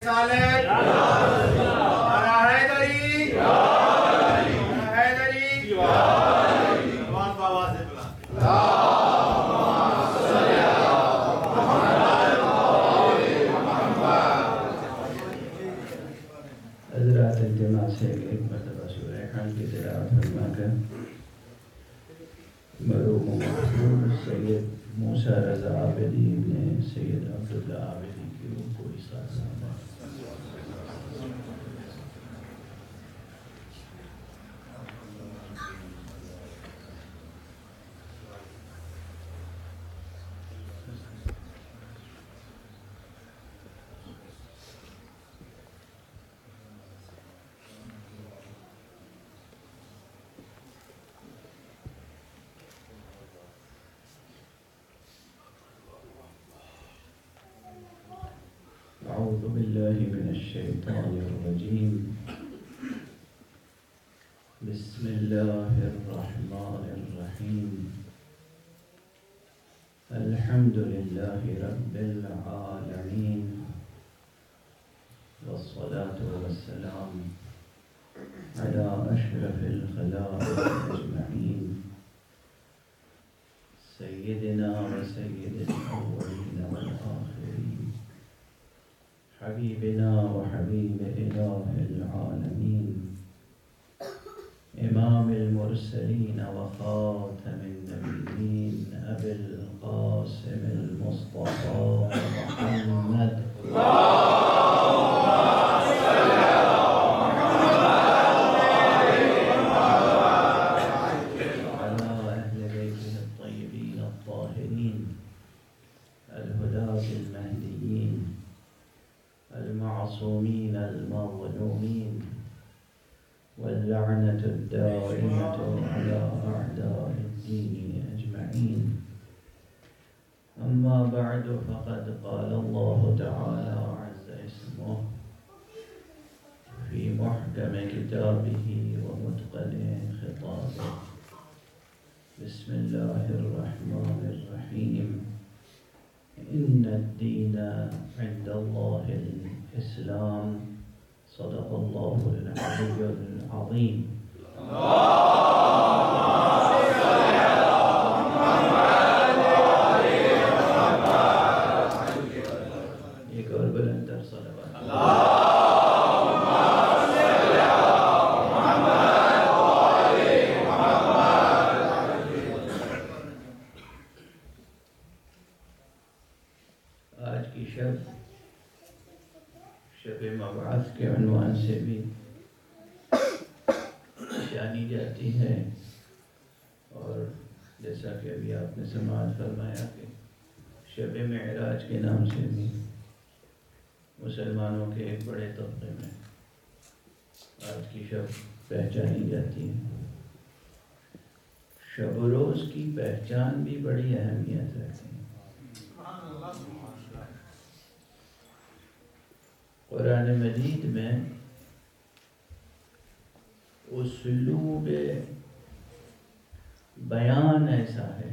رسالت نعرہ حیدری نعرہ حیدری آواز بآواز ہے حضرات الجماع سے ایک مرتبہ سورہ حمد کی تلاوت فرما کر مرحوم مقبول سید موسیٰ رضا عابدی ابن سید عبداللہ عابدی کی روح کو احساس فرمائے۔ أعوذ بالله من الشيطان الرجيم بسم الله الرحمن الرحيم الحمد لله رب العالمين والصلاة والسلام على أشرف الخلائق أجمعين سيدنا وسيد الأولين والآخرين حبيبنا وحبيب إله العالمين إمام المرسلين وخاتم النبيين أبي القاسم المصطفى محمد وعلى أهل بيته الطيبين الطاهرين الهداة المهديين المعصومين المظلومين واللعنة الدائمة على أعداء الدين أجمعين أما بعد فقد قال الله تعالى عز اسمه في محكم كتابه ومتقن خطابه بسم الله الرحمن الرحيم إن الدين عند الله الإسلام صدق الله العلي العظيم ایک اور بلندر صلوات آج کی شب مبعث کے عنوان سے بھی جانی جاتی ہے، اور جیسا کہ ابھی آپ نے سماعت فرمایا کہ شب معراج کے نام سے بھی مسلمانوں کے ایک بڑے طبقے میں آج کی شب پہچانی جاتی ہے۔ شب و روز کی پہچان بھی بڑی اہمیت رکھتی ہے۔ قرآن مجید میں اسلوب بیان ایسا ہے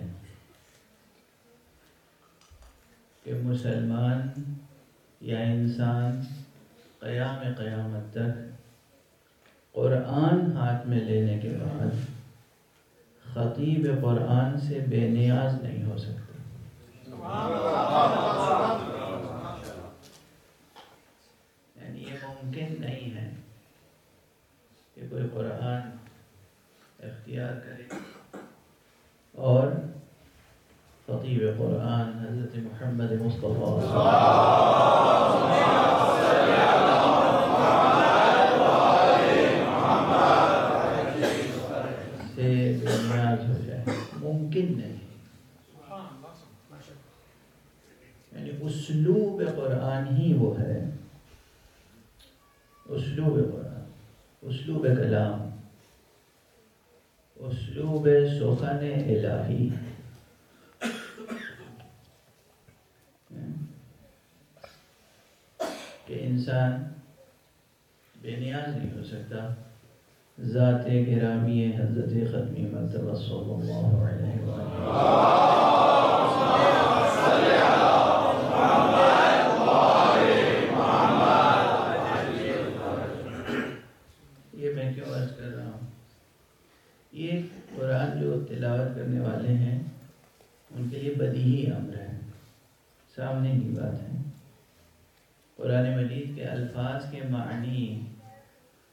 کہ مسلمان یا انسان قیامت تک قرآن ہاتھ میں لینے کے بعد خطیب قرآن سے بے نیاز نہیں ہو سکتا۔ یعنی یہ ممکن نہیں ہے کہ کوئی قرآن اختیار کرے اور خطیب قرآن حضرت محمد مصطفیٰ سے بے نیاز ہو جائے، ممکن نہیں۔ یعنی اسلوب قرآن ہی وہ ہے، اسلوب قرآن، اسلوب کلام، اسلوب سخن الہی کہ انسان بے نیاز نہیں ہو سکتا ذات گرامی حضرت ختمی مرتبہ صلی اللہ علیہ وآلہ سامنے کی بات ہے. قرآن مجید کے الفاظ کے معنی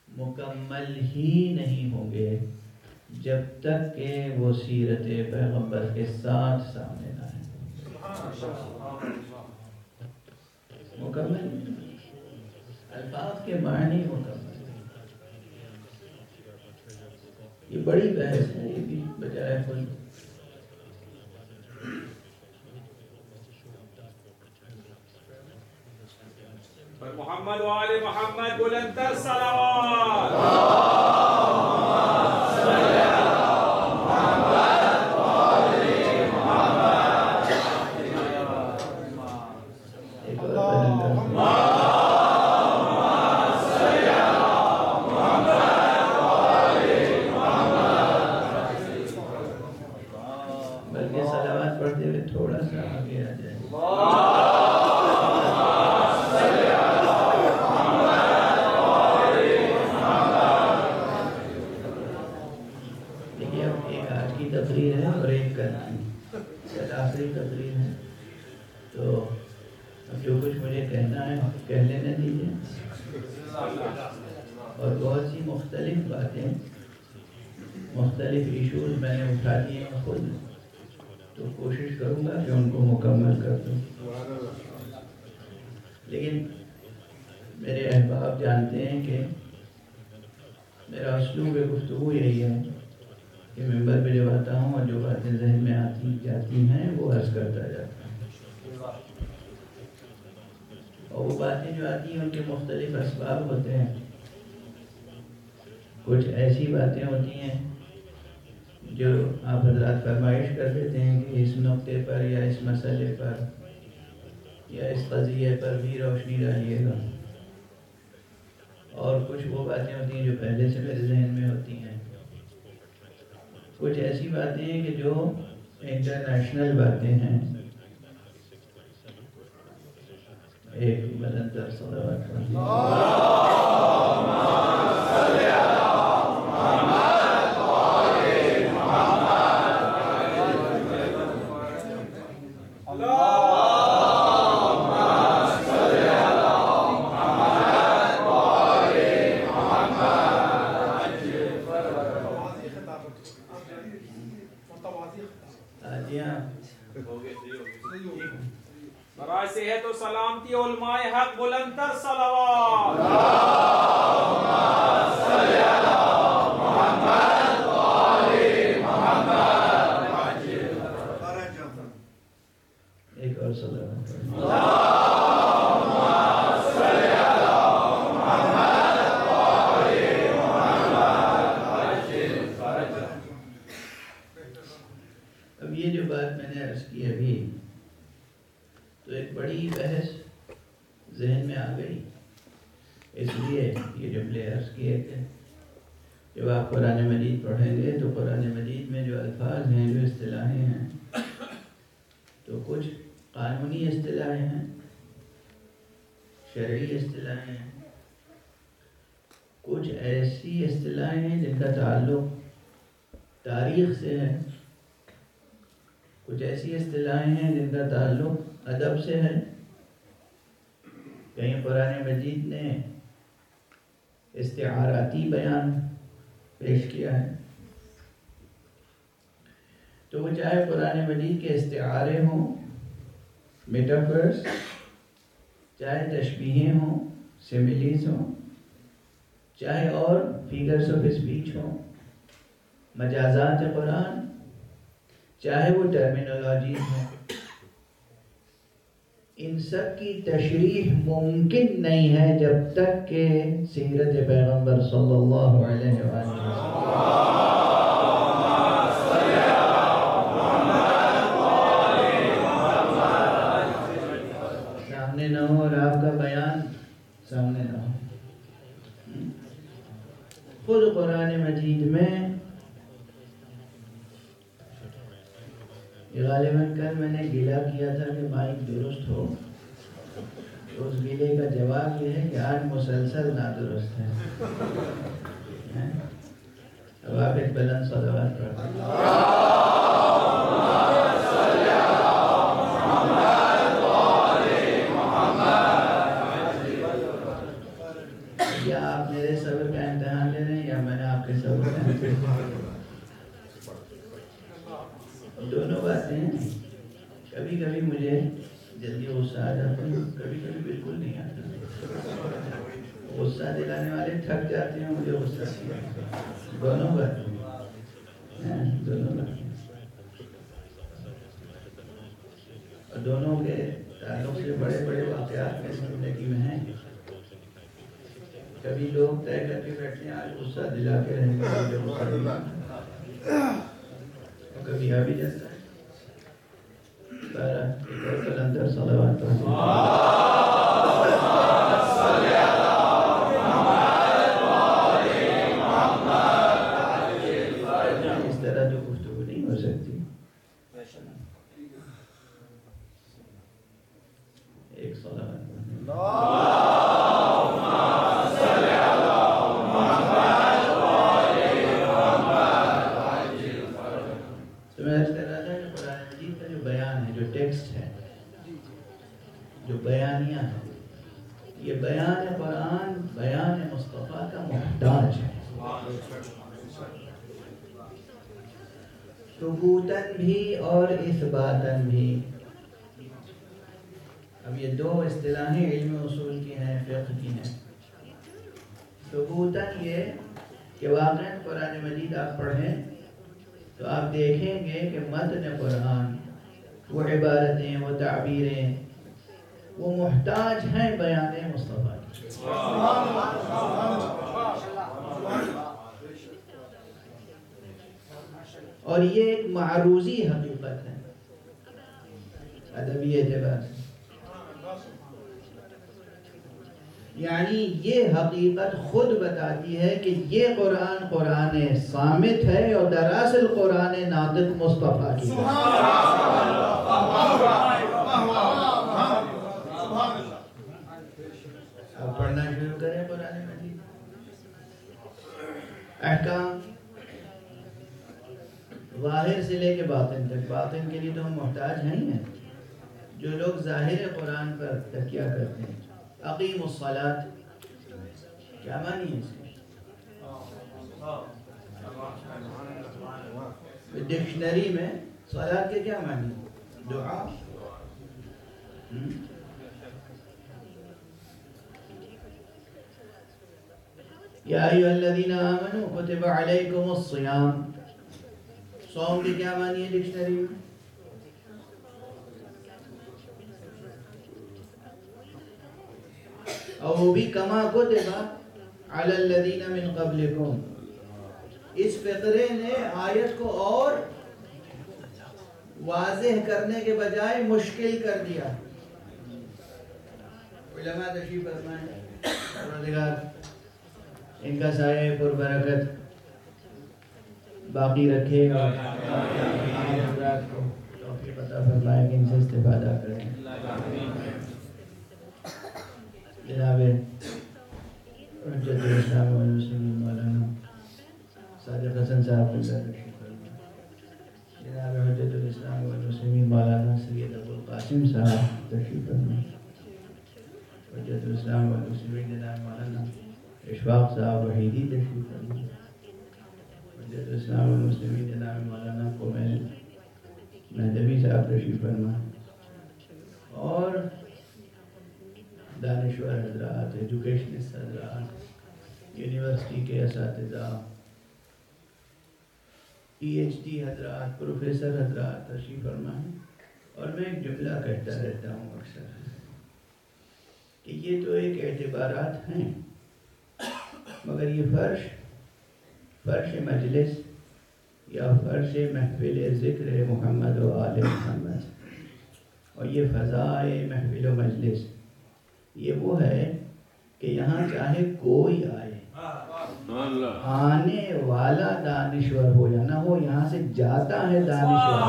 مکمل ہی نہیں ہوں گے جب تک کہ وہ سیرت پیغمبر کے ساتھ سامنے نہ آئے. مکمل الفاظ کے معنی مکمل. یہ بڑی بحث ہے، یہ بھی بجائے خود. محمد و آل محمد بلندتر صلوات. بلکہ صلوات پڑھتے ہوئے تھوڑا سا آگے آ جائے. دیکھیے اب ایک آج کی تقریر ہے اور ایک کل کی آخری تقریر ہے، تو اب جو کچھ مجھے کہنا ہے کہہ لینے دیجیے. اور بہت سی مختلف باتیں، مختلف ایشوز میں نے اٹھا دیے ہیں خود، تو کوشش کروں گا کہ ان کو مکمل کر دوں. لیکن میرے احباب جانتے ہیں کہ میرا اسلوب گفتگو یہی ہے کہ ممبر پہ جب آتا ہوں اور جو باتیں ذہن میں آتی جاتی ہیں وہ عرض کرتا جاتا ہوں. اور وہ باتیں جو آتی ہیں ان کے مختلف اسباب ہوتے ہیں. کچھ ایسی باتیں ہوتی ہیں جو آپ حضرات فرمائش کر دیتے ہیں کہ اس نقطے پر یا اس مسئلے پر یا اس قضیے پر بھی روشنی ڈالیے گا. اور کچھ وہ باتیں ہوتی ہیں جو پہلے سے میرے ذہن میں ہوتی ہیں. کچھ ایسی باتیں ہیں کہ جو انٹرنیشنل باتیں ہیں. ایک بلندر صلوات برائے صحت و سلامتی علماء حق بلندتر صلوات. ایک اور صلوات. اب یہ جو بات میں نے عرض کی ابھی، تو ایک بڑی بحث ذہن میں آ گئی. اس لیے یہ جملے عرض کیے تھے. جب آپ قرآن مجید پڑھیں گے تو قرآن مجید میں جو الفاظ ہیں، جو اصطلاحیں ہیں، تو کچھ قانونی اصطلاحیں ہیں، شرعی اصطلاحیں ہیں. کچھ ایسی اصطلاحیں ہیں جن کا تعلق تاریخ سے ہے. کچھ ایسی اصطلاحیں ہیں جن کا تعلق ادب سے ہے. کہیں قرآن مجید نے استعاراتی بیان پیش کیا ہے، تو وہ چاہے قرآن مجید کے استعارے ہوں، میٹافرز، چاہے تشبیہیں ہوں، سیملیز ہوں، چاہے اور فیگرز آف اسپیچ ہوں، مجازات قرآن، چاہے وہ ٹرمینالوجیز ہوں، ان سب کی تشریح ممکن نہیں ہے جب تک کہ سیرت پیغمبر صلی اللہ علیہ وآلہ سامنے نہ ہو اور آپ کا بیان سامنے نہ ہو. خود قرآن مجید میں غالباً کل میں نے گلہ کیا تھا کہ مائک درست ہو، تو اس گلے کا جواب یہ ہے کہ آج مسلسل نادرست ہے. اب آپ ایک بلند صلوات پڑھتے ہیں. یا آپ میرے صبر کا امتحان لے رہے ہیں یا میں نے آپ کے صبر کا امتحان، دونوں باتیں ہیں. کبھی کبھی مجھے جلدی غصہ آ جاتا ہے، کبھی کبھی بالکل نہیں آتا. غصہ دلانے والے تھک جاتے ہیں، مجھے غصہ آتا ہے. دونوں باتیں ہیں، دونوں باتیں. اور دونوں کے تعلق سے بڑے بڑے واقعات میری زندگی میں ہیں. کبھی لوگ طے کر کے بیٹھتے ہیں آج غصہ دلا کے رہیں گے، مجھے غصہ دلا، اور کبھی آ بھی جاتا ہے. قلندر صلوات اس طرح جو گفتگو نہیں ہو سکتی. ایک صلوات تو میں عرض کر رہا تھا کہ قرآن مجید کا جو بیان ہے، جو ٹیکسٹ ہے، جو بیانیہ ہے، یہ بیان قرآن بیان مصطفیٰ کا محتاج ہے. ثبوتاً بھی اور اثباتاً بھی. اب یہ دو اصطلاحیں علم اصول کی ہیں، فقہ کی ہیں. ثبوتاً یہ کہ واقعاً قرآن مجید آپ پڑھیں تو آپ دیکھیں گے کہ متن قرآن، وہ عبارتیں، وہ تعبیریں، وہ محتاج ہیں بیان مصطفیٰ کی. اور یہ ایک معروضی حقیقت ہے ادبی اعتبار سے. یعنی یہ حقیقت خود بتاتی ہے کہ یہ قرآن قرآن صامت ہے اور دراصل قرآن ناطق مصطفیٰ کی ہے. اب پڑھنا شروع کریں قرآن مجید. احکام ظاہر سے لے کے باطن تک. باطن کے لیے تو ہم محتاج ہیں ہی ہیں. جو لوگ ظاہر قرآن پر تکیہ کرتے ہیں، اقیم الصلاۃ کیا معنی ہے اس کی؟ ڈکشنری میں صلاۃ کے کیا معنی ہے؟ دعا. یا ایھا الذین آمنوا کتب علیکم الصیام. صوم کے کیا معنی ہے ڈکشنری میں؟ اور وہ بھی کما کتب علی الذین من قبلکم. اس فقرے نے آیت کو اور واضح کرنے کے بجائے مشکل کر دیا. علماء تشریف فرمائیں، پروردگار ان کا سایہ پر برکت باقی رکھے اور حضرات کو توفیق عطا فرمائے کہ ان سے استفادہ کریں. جناب حجت الاسلام والمسلمین مولانا صادق حسن صاحب کو تشریف فرمائیں. جناب حجت الاسلام والمسلمین مولانا سید ابو القاسم صاحب تشریف فرمائیں. حجت الاسلام والمسلمین جناب مولانا اشفاق صاحب وحیدی تشریف فرمائیں. حجت الاسلام والمسلمین جناب مولانا کومیل مہدوی صاحب تشریف فرمائیں. اور دانشور حضرات، ایجوکیشنسٹ حضرات، یونیورسٹی کے اساتذہ، پی ایچ ڈی حضرات، پروفیسر حضرات تشریف فرمائیں. اور میں ایک جملہ کہتا رہتا ہوں اکثر کہ یہ تو ایک اعتبارات ہیں، مگر یہ فرش مجلس یا فرش محفل ذکر محمد و آل محمد اور یہ فضائے محفل و مجلس، یہ وہ ہے کہ یہاں چاہے کوئی آئے، آنے والا دانشور ہو یا نہ ہو، یہاں سے جاتا ہے دانشور.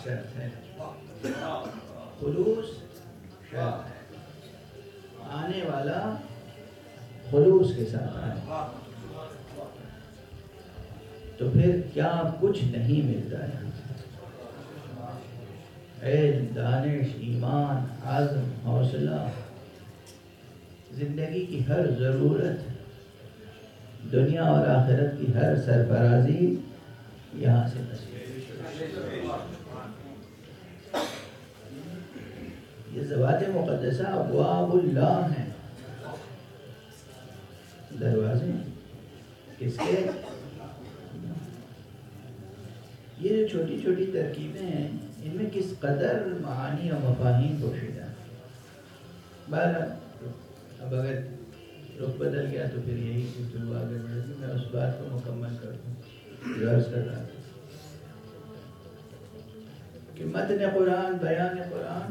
شرط ہے، خلوص شرط ہے، آنے والا خلوص کے ساتھ آئے، تو پھر کیا کچھ نہیں ملتا ہے، علم، دانش، ایمان، عزم، حوصلہ، زندگی کی ہر ضرورت، دنیا اور آخرت کی ہر سرفرازی یہاں سے نصیب۔ یہ ذوات مقدسہ ابواب اللہ ہیں، دروازے کس کے؟ یہ جو چھوٹی چھوٹی ترکیبیں ہیں ان میں کس قدر معانی اور مفاہیم پوشیدہ ہیں۔ بہرحال اب اگر رخ بدل گیا تو پھر یہی گفتگو آگے بڑھے گی، میں اس بات کو مکمل کر دوں جو عرض کر رہا تھا کہ متن قرآن، بیان قرآن،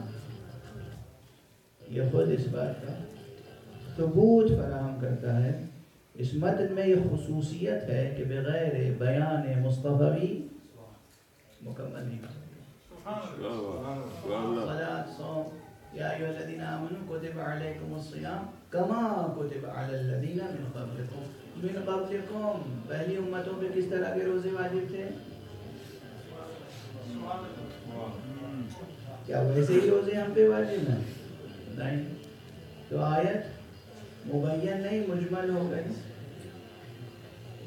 یہ خود اس بات کا ثبوت فراہم کرتا ہے، اس متن میں یہ خصوصیت ہے کہ بغیر بیان مصطفی مکمل نہیں ہو سکتی۔ صلاۃ، صوم، یا ایھا الذین آمنوا کتب علیکم الصیام کما کتب علی الذین من قبلکم، من قبلکم پہلی امتوں پہ کس طرح کے روزے واجب تھے؟ کیا ویسے ہی روزے ہم پہ واجب ہیں؟ نہیں۔ تو آیت مبین نہیں مجمل ہو گئی،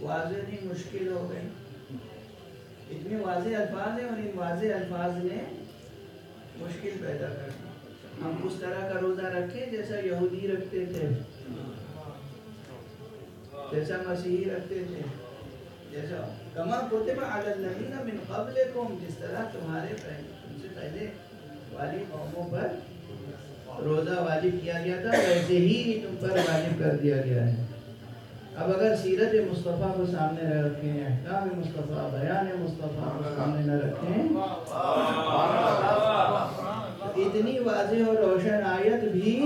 واضح نہیں مشکل ہو گئی، اتنے واضح الفاظ ہیں اور ان واضح الفاظ نے مشکل پیدا کر دی۔ ہم اس طرح کا روزہ رکھیں جیسا یہودی رکھتے تھے، جیسا مسیحی رکھتے تھے، جیسا کما کتب علی الذین من قبلکم، جس طرح تم سے پہلے والی قوموں پر روزہ واجب کیا گیا تھا ویسے ہی تم پر واجب کر دیا گیا ہے۔ اب اگر سیرت مصطفیٰ کو سامنے نہ رکھیں، احکام مصطفیٰ، بیان مصطفیٰ کو سامنے نہ رکھیں، اتنی واضح اور روشن آیت بھی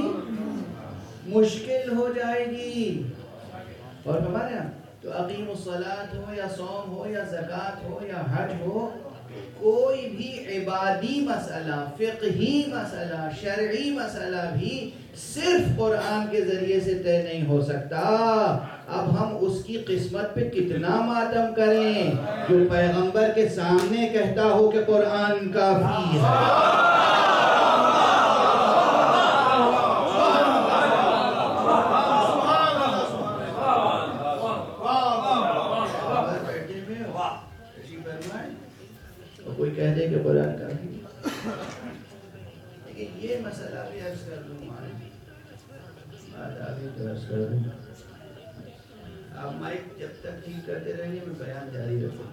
مشکل ہو جائے گی۔ اور ہمارے یہاں تو اقیم الصلاۃ ہو یا صوم ہو یا زکوٰۃ ہو یا حج ہو، کوئی بھی عبادی مسئلہ، فقہی مسئلہ، شرعی مسئلہ بھی صرف قرآن کے ذریعے سے طے نہیں ہو سکتا۔ اب ہم اس کی قسمت پہ کتنا ماتم کریں جو پیغمبر کے سامنے کہتا ہو کہ قرآن کافی ہے۔ کوئی کہہ دے کہ قرآن کافی ہے، لیکن یہ مسئلہ بھی عرض کر دوں، بات آگے تو عرض کر دوں، آپ مائک جب تک ٹھیک کرتے رہیں گے میں بیان جاری رکھوں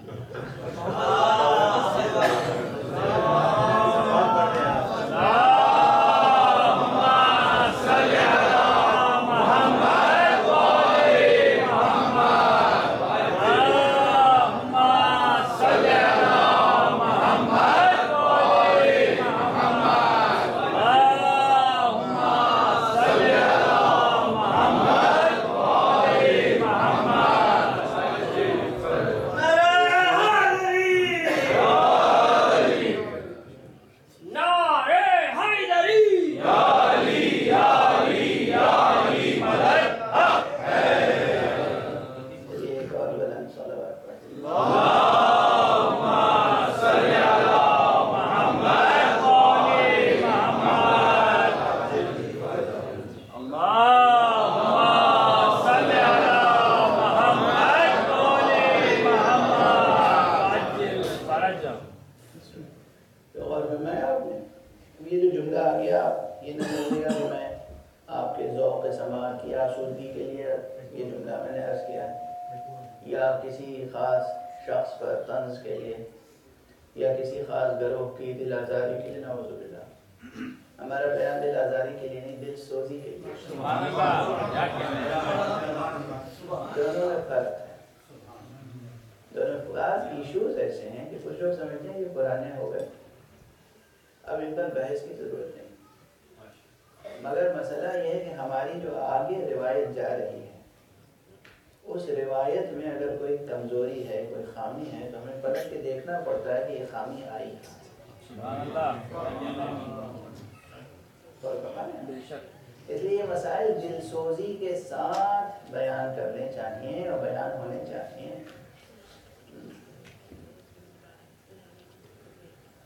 اس لیے یہ مسائل دل سوزی کے ساتھ بیان کرنے چاہیے اور بیان ہونے چاہیے.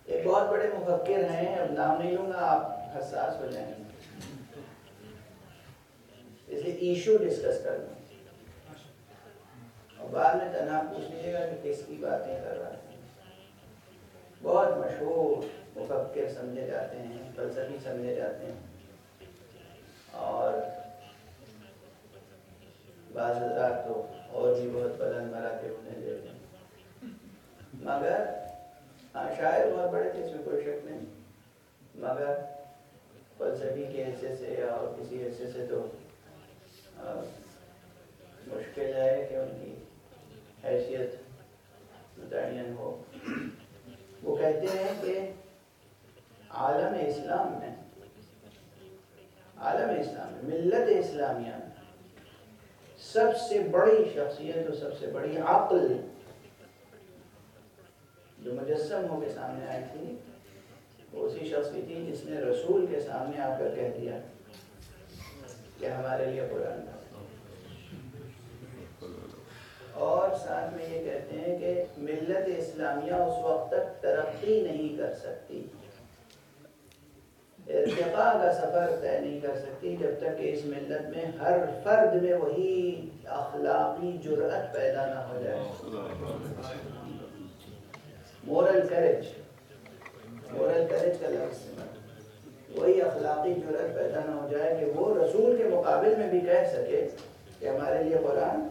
ایک بہت بڑے مفکر ہیں، اب نام نہیں لوں گا، آپ حساس ہو جائیں گے، اس لیے ایشو ڈسکس کر لوں اور بعد میں تنہا پوچھ لیجیے گا کہ کس کی باتیں کر رہا ہے. بہت مشہور مفکر سمجھے جاتے ہیں، فلسفی سمجھے جاتے ہیں، اور بعض حضرات تو اور بھی بہت بلند مراتب انہیں دیتے ہیں، مگر شاید بہت بڑے تھے، اس میں کوئی شک نہیں، مگر فلسفی کے حصے سے یا اور کسی حصے سے تو مشکل ہے کہ ان کی حیثیت متعین ہو. وہ کہتے ہیں کہ عالم اسلام میں، ملت اسلامیہ میں سب سے بڑی شخصیت اور سب سے بڑی عقل جو مجسم ہو کے سامنے آئی تھی، وہ اسی شخص کی تھی جس نے رسول کے سامنے آ کر کہہ دیا کہ ہمارے لیے قرآن تھا. اور ساتھ میں یہ کہتے ہیں کہ ملت اسلامیہ اس وقت تک ترقی نہیں کر سکتی، ارتقاء کا سفر طے نہیں کر سکتی جب تک کہ اس ملت میں ہر فرد میں وہی اخلاقی جرأت پیدا نہ ہو جائے. مورل کریج کا لفظ، وہی اخلاقی جرأت پیدا نہ ہو جائے کہ وہ رسول کے مقابل میں بھی کہہ سکے کہ ہمارے لیے قرآن.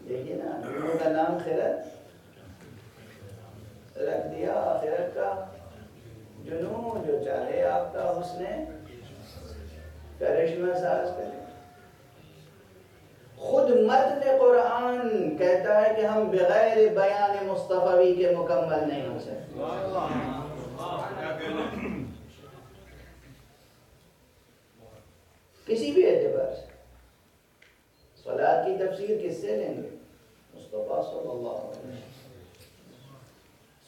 دیکھیے نا، دونوں کا نام خرد رکھ دیا، آخرت کا جنون جو چاہے آپ کا حسن کرشمہ ساز کرے. خود متن قرآن کہتا ہے کہ ہم بغیر بیان مصطفی کے مکمل نہیں ہو سکتے. کسی بھی اعتبار سے صلاۃ کی تفسیر کس سے لیں گے؟ مصطفیٰ صلی اللہ علیہ وسلم.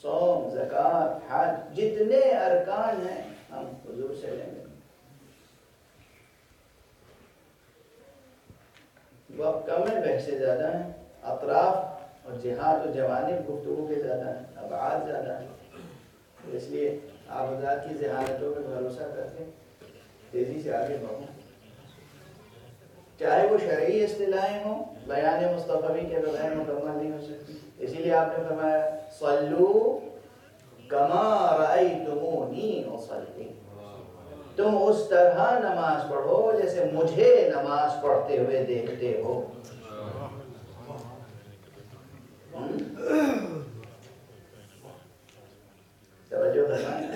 صوم، زکوٰۃ، حج، جتنے ارکان ہیں ہم حضور سے لیں گے. وقت کم ہے، بحثیں زیادہ ہیں، اطراف اور جہات و جوانب گفتگو کے زیادہ ہیں، ابعاد زیادہ ہیں، اس لیے آپ حضرات کی ذہانتوں پہ بھروسہ کر کے تیزی سے آگے بڑھوں. چاہے وہ شرعی اصطلاحیں ہوں، بیان مصطفی کے بغیر مکمل نہیں ہو سکتی. اسی لیے آپ نے فرمایا صلو کما رأیتمونی اصلی، تم اس طرح نماز پڑھو جیسے مجھے نماز پڑھتے ہوئے دیکھتے ہو. توجہ فرمائیں،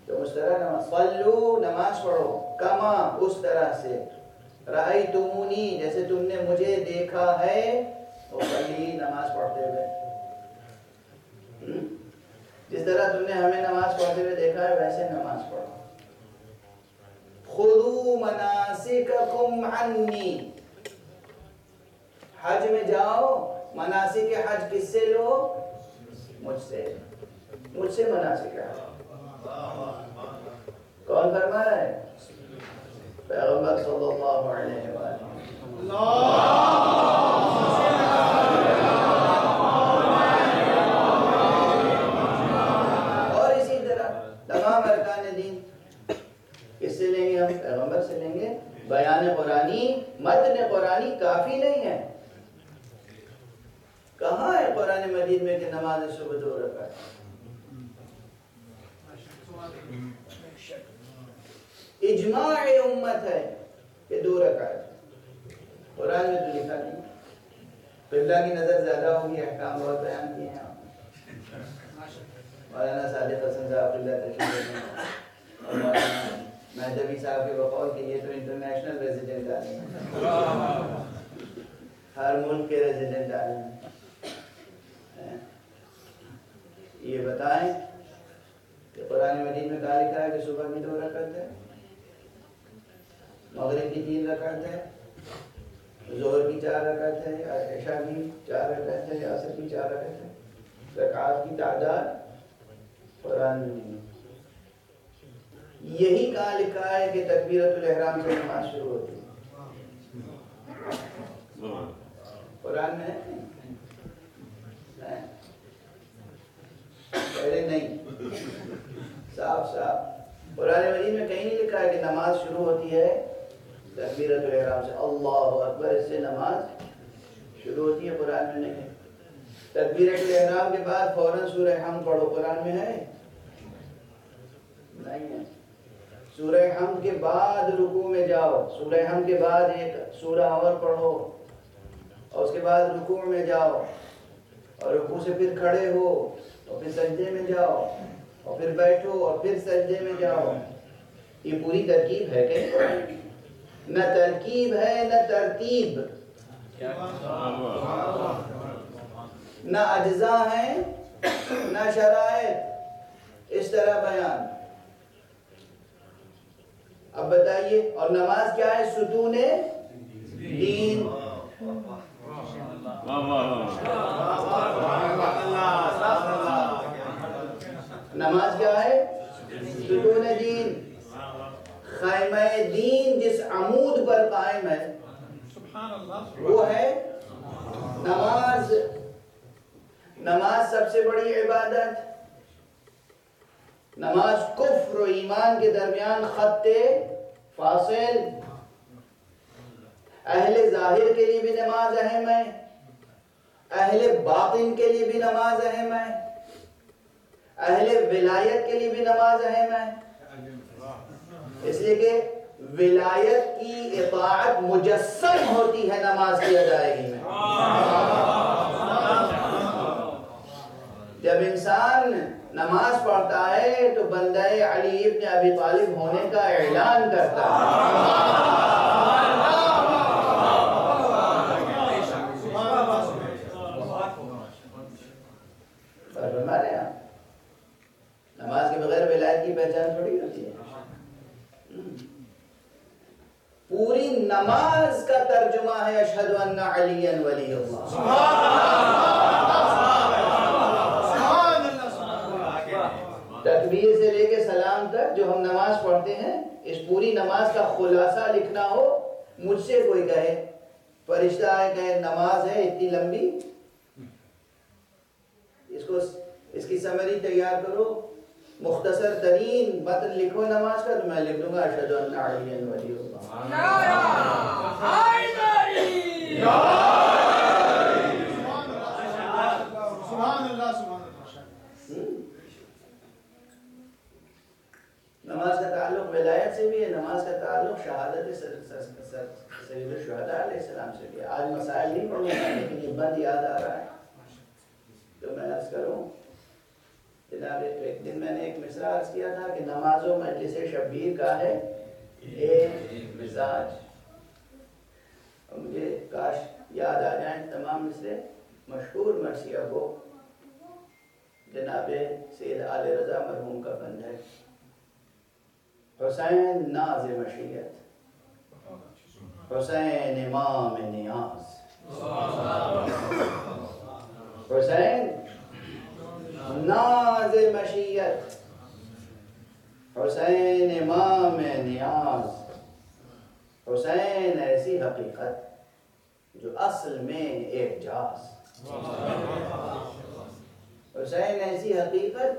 تم اس طرح صلو نماز پڑھو، کما اس طرح سے، رأیتمونی جیسے تم نے مجھے دیکھا ہے، اصلی نماز پڑھتے ہوئے. جس طرح تم نے ہمیں نماز پڑھتے ہوئے دیکھا ہے ویسے نماز پڑھو. خذوا مناسککم عنی، حج میں جاؤ، مناسک حج کس سے لو؟ مجھ سے مناسک حج. کون فرما رہا ہے؟ پیغمبر صلی اللہ علیہ وآلہ. اور اسی طرح تمام ارکان دین کس سے لیں گے؟ ہم پیغمبر سے لیں گے. بیان قرآنی، متن قرآنی کافی نہیں ہے. کہاں ہے قرآن مجید میں کہ نماز صبح 2 رکعت؟ اجماع امت ہے کہ 2 رکعت. قرآن میں تو لکھا نہیں. قبلہ کی نظر زیادہ ہوگی، احکام بہت بیان کیے ہیں آپ نے. مولانا صادق حسن صاحب قبلہ تشریف ہیں، اور مولانا مہدوی صاحب کے بقول کہ یہ تو انٹرنیشنل ریزیڈنٹ عالم ہیں، ہر ملک کے ریزیڈنٹ عالم ہیں. یہ بتائیں کہ قرآن مجید میں کہا لکھا ہے کہ صبح کی 2 رکعت ہے، مغرب کی 3 رکعت ہے، ظہر کی 4 رکعت ہے، عشاء کی 4 رکعت ہے، عصر کی 4 رکعت ہے، رکعات کی تعداد قرآن میں نہیں۔ یہی کہاں لکھا ہے کہ تکبیرۃ الاحرام سے نماز شروع ہوتی ہے؟ قرآن میں ہے؟ پہلے نہیں، صاف صاف قرآن مجید میں کہیں نہیں لکھا ہے کہ نماز شروع ہوتی ہے تکبیرۃ الاحرام سے، اللہ اکبر اس سے نماز شروع ہوتی ہے، قرآن میں نہیں ہے۔ تکبیرۃ الاحرام کے بعد فوراً سورہ حمد پڑھو، قرآن میں ہے؟ نہیں ہے۔ سورہ حمد کے بعد رکوع میں جاؤ، سورہ حمد کے بعد ایک سورہ اور پڑھو، اور اس کے بعد رکوع میں جاؤ، اور رکوع سے پھر کھڑے ہو، اور پھر سجدے میں جاؤ، اور پھر بیٹھو، اور پھر سجدے میں جاؤ۔ یہ پوری ترکیب ہے کہ نہ ترکیب ہے نہ ترتیب، نہ اجزاء ہیں نہ شرائط، اس طرح بیان۔ اب بتائیے، اور نماز کیا ہے؟ ستون دین۔ نماز کیا ہے؟ ستون دین، خیمہ دین جس عمود پر قائم ہے وہ ہے نماز۔ نماز سب سے بڑی عبادت، نماز کفر و ایمان کے درمیان خط فاصل۔ اہل ظاہر کے لیے بھی نماز اہم ہے، اہل باطن کے لیے بھی نماز اہم ہے، اہل ولایت کے لیے بھی نماز اہم ہے، اس لیے کہ ولایت کی اطاعت مجسم ہوتی ہے نماز کی ادائیگی میں۔ جب انسان نماز پڑھتا ہے تو بندہ علی ابن ابی طالب ہونے کا اعلان کرتا ہے۔ ہمارے یہاں نماز کے بغیر ولایت کی پہچان تھوڑی ہوتی ہے۔ پوری نماز کا ترجمہ ہے اشہد ان علی ولی اللہ۔ تکبیر سے لے کے سلام تک جو ہم نماز پڑھتے ہیں، اس پوری نماز کا خلاصہ لکھنا ہو، مجھ سے کوئی کہے، فرشتہ آئے کہے نماز ہے اتنی لمبی، اس کی سمری تیار کرو، مختصر ترین متن لکھو نماز کا، تو میں لکھ دوں گا اشہد ان علی ولی اللہ۔ نماز کا تعلق ولایت سے بھی ہے، نماز کا تعلق شہادت سید الشہداء علیہ السلام سے بھی ہے۔ آج مسائل نہیں پڑھنے گا، لیکن یہ بند یاد آ رہا ہے تو میں عرض کروں۔ جناب ایک دن میں نے ایک مصرع عرض کیا تھا کہ نماز و مجلس شبیر کا ہے ایک مزاج، اور مجھے کاش یاد آ جائیں تمام مصرے۔ مشہور مرثیہ کو جناب سید آل رضا مرحوم کا بند ہے، حسین ناز مشیت، حسین امام نیاز، حسین ناز مشیت، حسین امام نیاز، حسین ایسی حقیقت جو اصل میں اعجاز، حسین ایسی حقیقت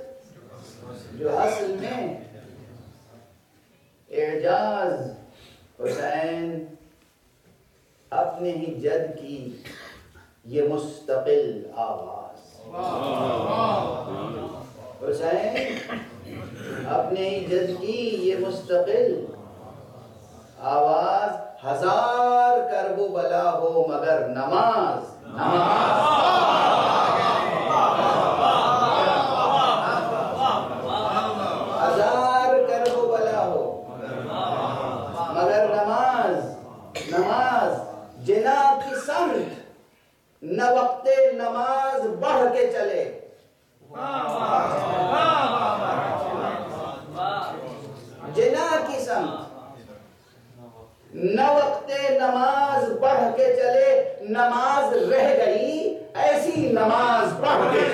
جو اصل میں اعجاز، حسین اپنے ہی جد کی یہ مستقل آواز، حسین اپنے ہی جد کی یہ مستقل آواز، ہزار کرب و بلا ہو مگر نماز ہزار کرب و بلا ہو مگر نماز جنا کی سمت نہ وقت نماز بڑھ کے چلے، جنا کی سمت نہ وقت نماز بڑھ کے چلے، نماز رہ گئی ایسی نماز پڑھ کے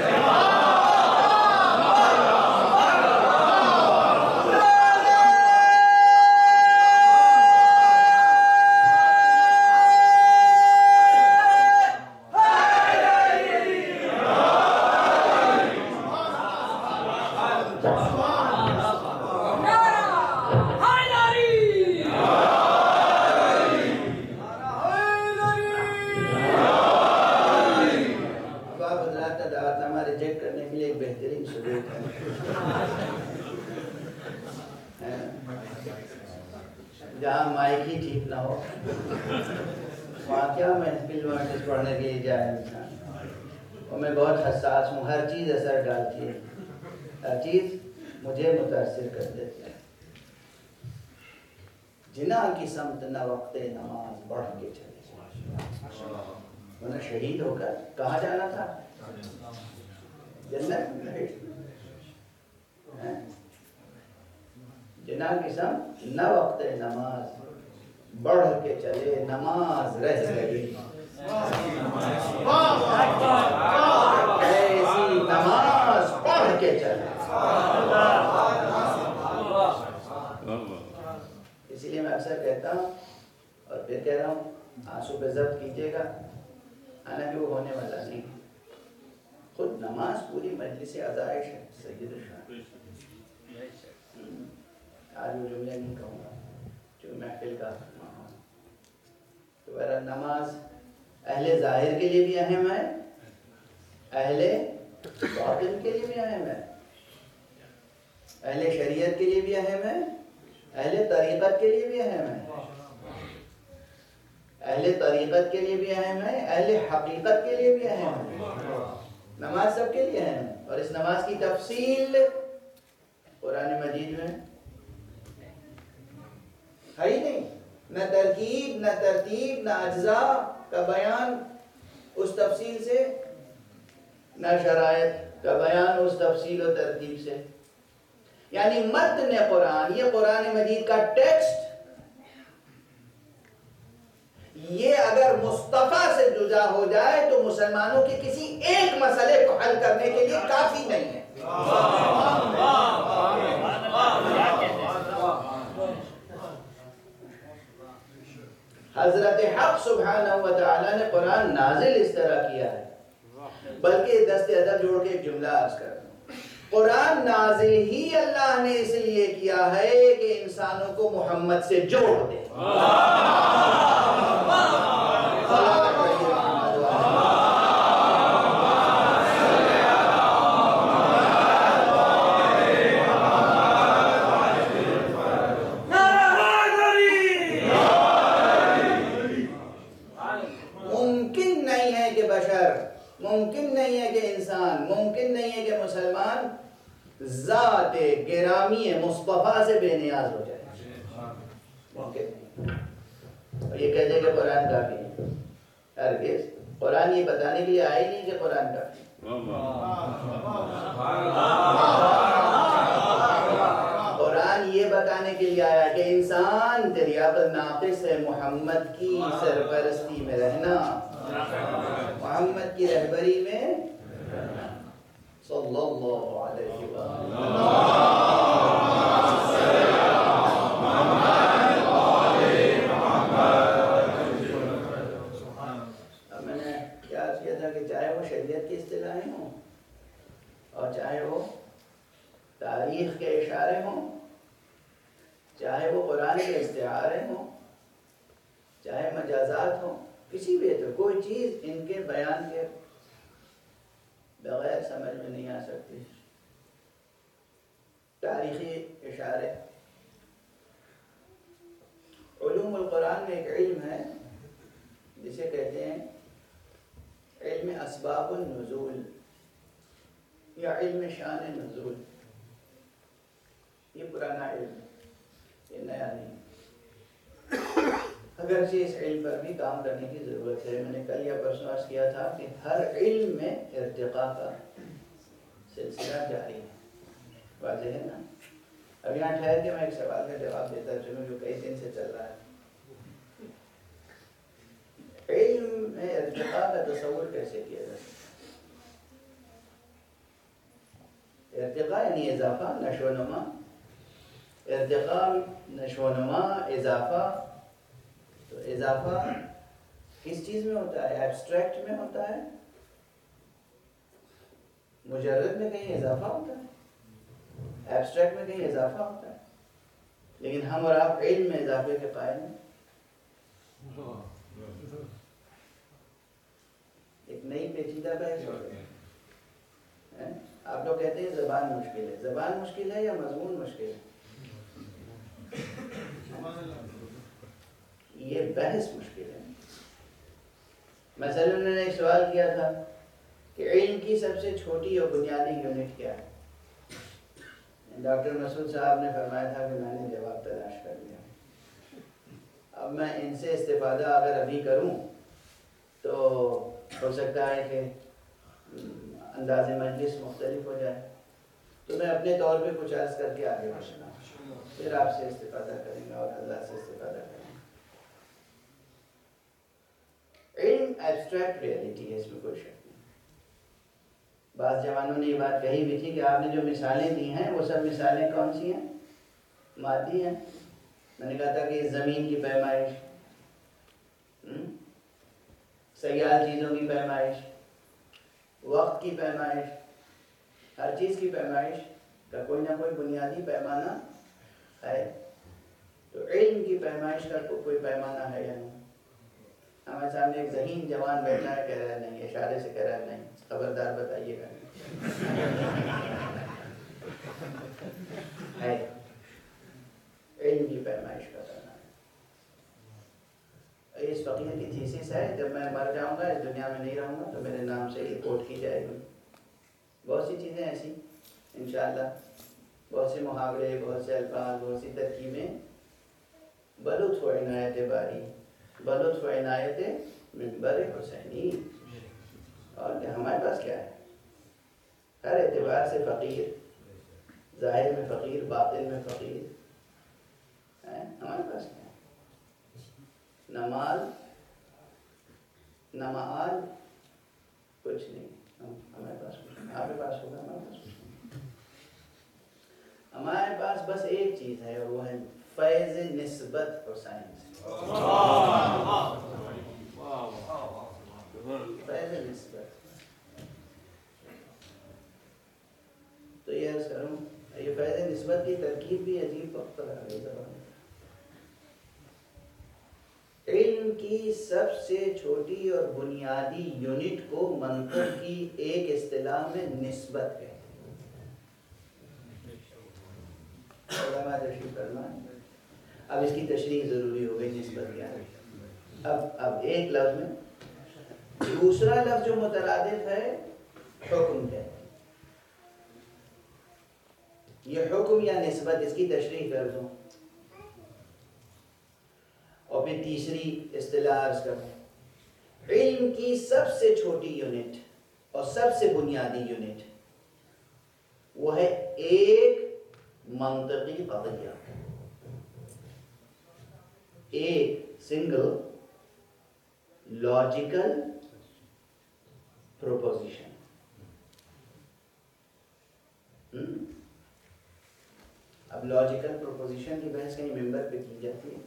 جہاں مائک ہی ٹھیک نہ ہو وہاں کیا محفل نوٹس پڑھنے کے لیے جائے انسان. اور میں بہت حساس ہوں، ہر چیز اثر ڈالتی ہے، ہر چیز مجھے متاثر کر دیتی ہے. جنا کی سمت نہ وقت نماز بڑھ کے چلے، انہیں شہید ہو کر کہاں جانا تھا؟ جنت. جنا کی سمت نہ وقت نماز بڑھ کے چلے، نماز رہ گئی ایسی نماز پڑھ کے چلے. اسی لیے میں اکثر کہتا ہوں اور پھر کہہ رہا ہوں، آنسو پہ ضبط کیجیے گا، حالانکہ وہ ہونے والا نہیں. خود نماز پوری مجلس ادائش ہے. سید الشان آج وہ جملے نہیں کہوں گا جو محفل کا ماحول. تو بہرحال نماز اہل ظاہر کے لیے بھی اہم ہے، اہل باطن کے لیے بھی اہم ہے، اہل شریعت کے لیے بھی اہم ہے، اہل طریقت کے لیے بھی اہم ہے، اہل طریقت کے لیے بھی اہم ہے، اہل حقیقت کے لیے بھی اہم ہے. نماز سب کے لیے اہم ہے. اور اس نماز کی تفصیل قرآن مجید میں ہے ہی نہیں. نہ ترکیب، نہ ترتیب، نہ اجزاء کا بیان اس تفصیل سے، نہ شرائط کا بیان اس تفصیل و ترتیب سے. یعنی متن قرآن، یہ قرآن مجید کا ٹیکسٹ، یہ اگر مصطفیٰ سے جدا ہو جائے تو مسلمانوں کے کسی ایک مسئلے کو حل کرنے کے لیے کافی نہیں ہے. حضرت حق سبحانہ و تعالی نے قرآن نازل اس طرح کیا ہے. بلکہ دست ادب جوڑ کے ایک جملہ عرض کرتا ہوں، قرآن نازل ہی اللہ نے اس لیے کیا ہے کہ انسانوں کو محمد سے جوڑ دے. ممکن نہیں ہے کہ انسان، ممکن نہیں ہے کہ مسلمان ذات گرامی مصطفیٰ سے بے نیاز ہو جائے. ممکن نہیں. اور یہ کہتے ہیں کہ قرآن کافی ہے. ہرگز قرآن یہ بتانے کے لیے آیا ہی نہیں کہ قرآن کافی. قرآن یہ بتانے کے لیے آیا کہ انسان تیری عقل ناقص ہے، محمد کی سرپرستی میں رہنا، محمد کی رہبری میں صلی اللہ علیہ وسلم. اب میں نے کیا عرض کیا تھا کہ چاہے وہ شریعت کی اصطلاحیں ہوں اور چاہے وہ تاریخ کے اشارے ہوں، چاہے وہ قرآن کے استعارے ہوں، چاہے مجازات ہوں، کسی بھی تو کوئی چیز ان کے بیان کے بغیر سمجھ میں نہیں آ سکتی. تاریخی اشارے. علوم القرآن میں ایک علم ہے جسے کہتے ہیں علم اسباب النزول یا علم شان نزول. یہ پرانا علم ہے، یہ نیا نہیں. اگرچہ اس علم پر بھی کام کرنے کی ضرورت ہے. میں نے کل یا پرسوں عرض کیا تھا کہ ہر علم میں ارتقاء کا سلسلہ جاری ہے. واضح ہے نا؟ اب یہاں ٹھہر کے میں ایک سوال کا جواب دیتا چلوں جو کئی دن سے چل رہا ہے. علم میں ارتقاء کا تصور کیسے کیا جا سکتا؟ ارتقاء یعنی اضافہ، نشو و نما. ارتقاء، نشو و نما، اضافہ. تو اضافہ کس چیز میں ہوتا ہے؟ ایبسٹریکٹ میں ہوتا ہے، مجرد میں کہیں اضافہ ہوتا ہے، ایبسٹریکٹ میں کہیں اضافہ ہوتا ہے. لیکن ہم اور آپ علم میں اضافے کے قائل ہیں. ایک نئی پیچیدہ بحث ہو گئی. آپ لوگ کہتے ہیں زبان مشکل ہے. زبان مشکل ہے یا مضمون مشکل ہے؟ یہ بحث مشکل ہے. مثلا انہوں نے ایک سوال کیا تھا کہ علم کی سب سے چھوٹی اور بنیادی یونٹ کیا ہے؟ ڈاکٹر مسعود صاحب نے فرمایا تھا کہ میں نے جواب تلاش کر لیا. اب میں ان سے استفادہ اگر ابھی کروں تو ہو سکتا ہے کہ انداز مجلس مختلف ہو جائے. تو میں اپنے طور پہ کچھ عرض کر کے آگے بڑھنا، پھر آپ سے استفادہ کریں گے اور اللہ سے استفادہ کریں گے. علم ایبسٹریکٹ ریئلٹی ہے، اس میں کوئی شک نہیں. بعض جوانوں نے یہ بات کہی بھی تھی کہ آپ نے جو مثالیں دی ہیں وہ سب مثالیں کون سی ہیں؟ مادی ہیں. میں نے کہا تھا کہ زمین کی پیمائش، سیال چیزوں کی پیمائش، وقت کی پیمائش، ہر چیز کی پیمائش کا کوئی نہ کوئی بنیادی پیمانہ ہے. تو علم کی پیمائش کا کوئی پیمانہ ہے یا نہیں؟ ہمارے سامنے ایک ذہین جوان بیٹھا ہے، کہہ رہا ہے نہیں، اشارے سے کہہ رہا ہے نہیں. خبردار بتائیے گا. ہے علم کی پیمائش کا پیمانہ. اس فقیر کی تھیسس ہے، جب میں مر جاؤں گا، اس دنیا میں نہیں رہوں گا، تو میرے نام سے یہ کوٹ کی جائے گی. بہت سی چیزیں ایسی انشاءاللہ، بہت سے محاورے، بہت سے الفاظ، بہت سی ترکیبیں. بلطف و عنایت باری، بلطف و عنایت منبر حسینی. اور کہ ہمارے پاس کیا ہے؟ ہر اعتبار سے فقیر، ظاہر میں فقیر، باطن میں فقیر. ہمارے پاس کیا ہے؟ نہ مال نہ معال، کچھ نہیں. ہمارے پاس کچھ نہیں. آپ کے پاس ہوگا، ہمارے پاس کچھ نہیں. ہمارے پاس بس ایک چیز ہے، اور وہ ہے فیض نسبت حسین سے. فیض نسبت. تو یہ عرض کروں، یہ فیض نسبت کی ترکیب بھی عجیب وقت پر آ گئی زبان. علم کی سب سے چھوٹی اور بنیادی یونٹ کو منطق کی ایک اصطلاح میں نسبت کہتے ہیں. علماء تشریح فرمائیں. اب اس کی تشریح ضروری ہو گئی، نسبت کیا ہے. اب ایک لفظ میں دوسرا لفظ جو مترادف ہے، حکم کہتے ہیں. یہ حکم یا نسبت، اس کی تشریح کر دوں اور پھر تیسری اصطلاح عرض کروں. علم کی سب سے چھوٹی یونٹ اور سب سے بنیادی یونٹ وہ ہے ایک منطقی قضیہ، ایک سنگل لاجیکل پروپوزیشن. اب لاجیکل پروپوزیشن کی بحث کہیں ممبر پہ کی جاتی ہے.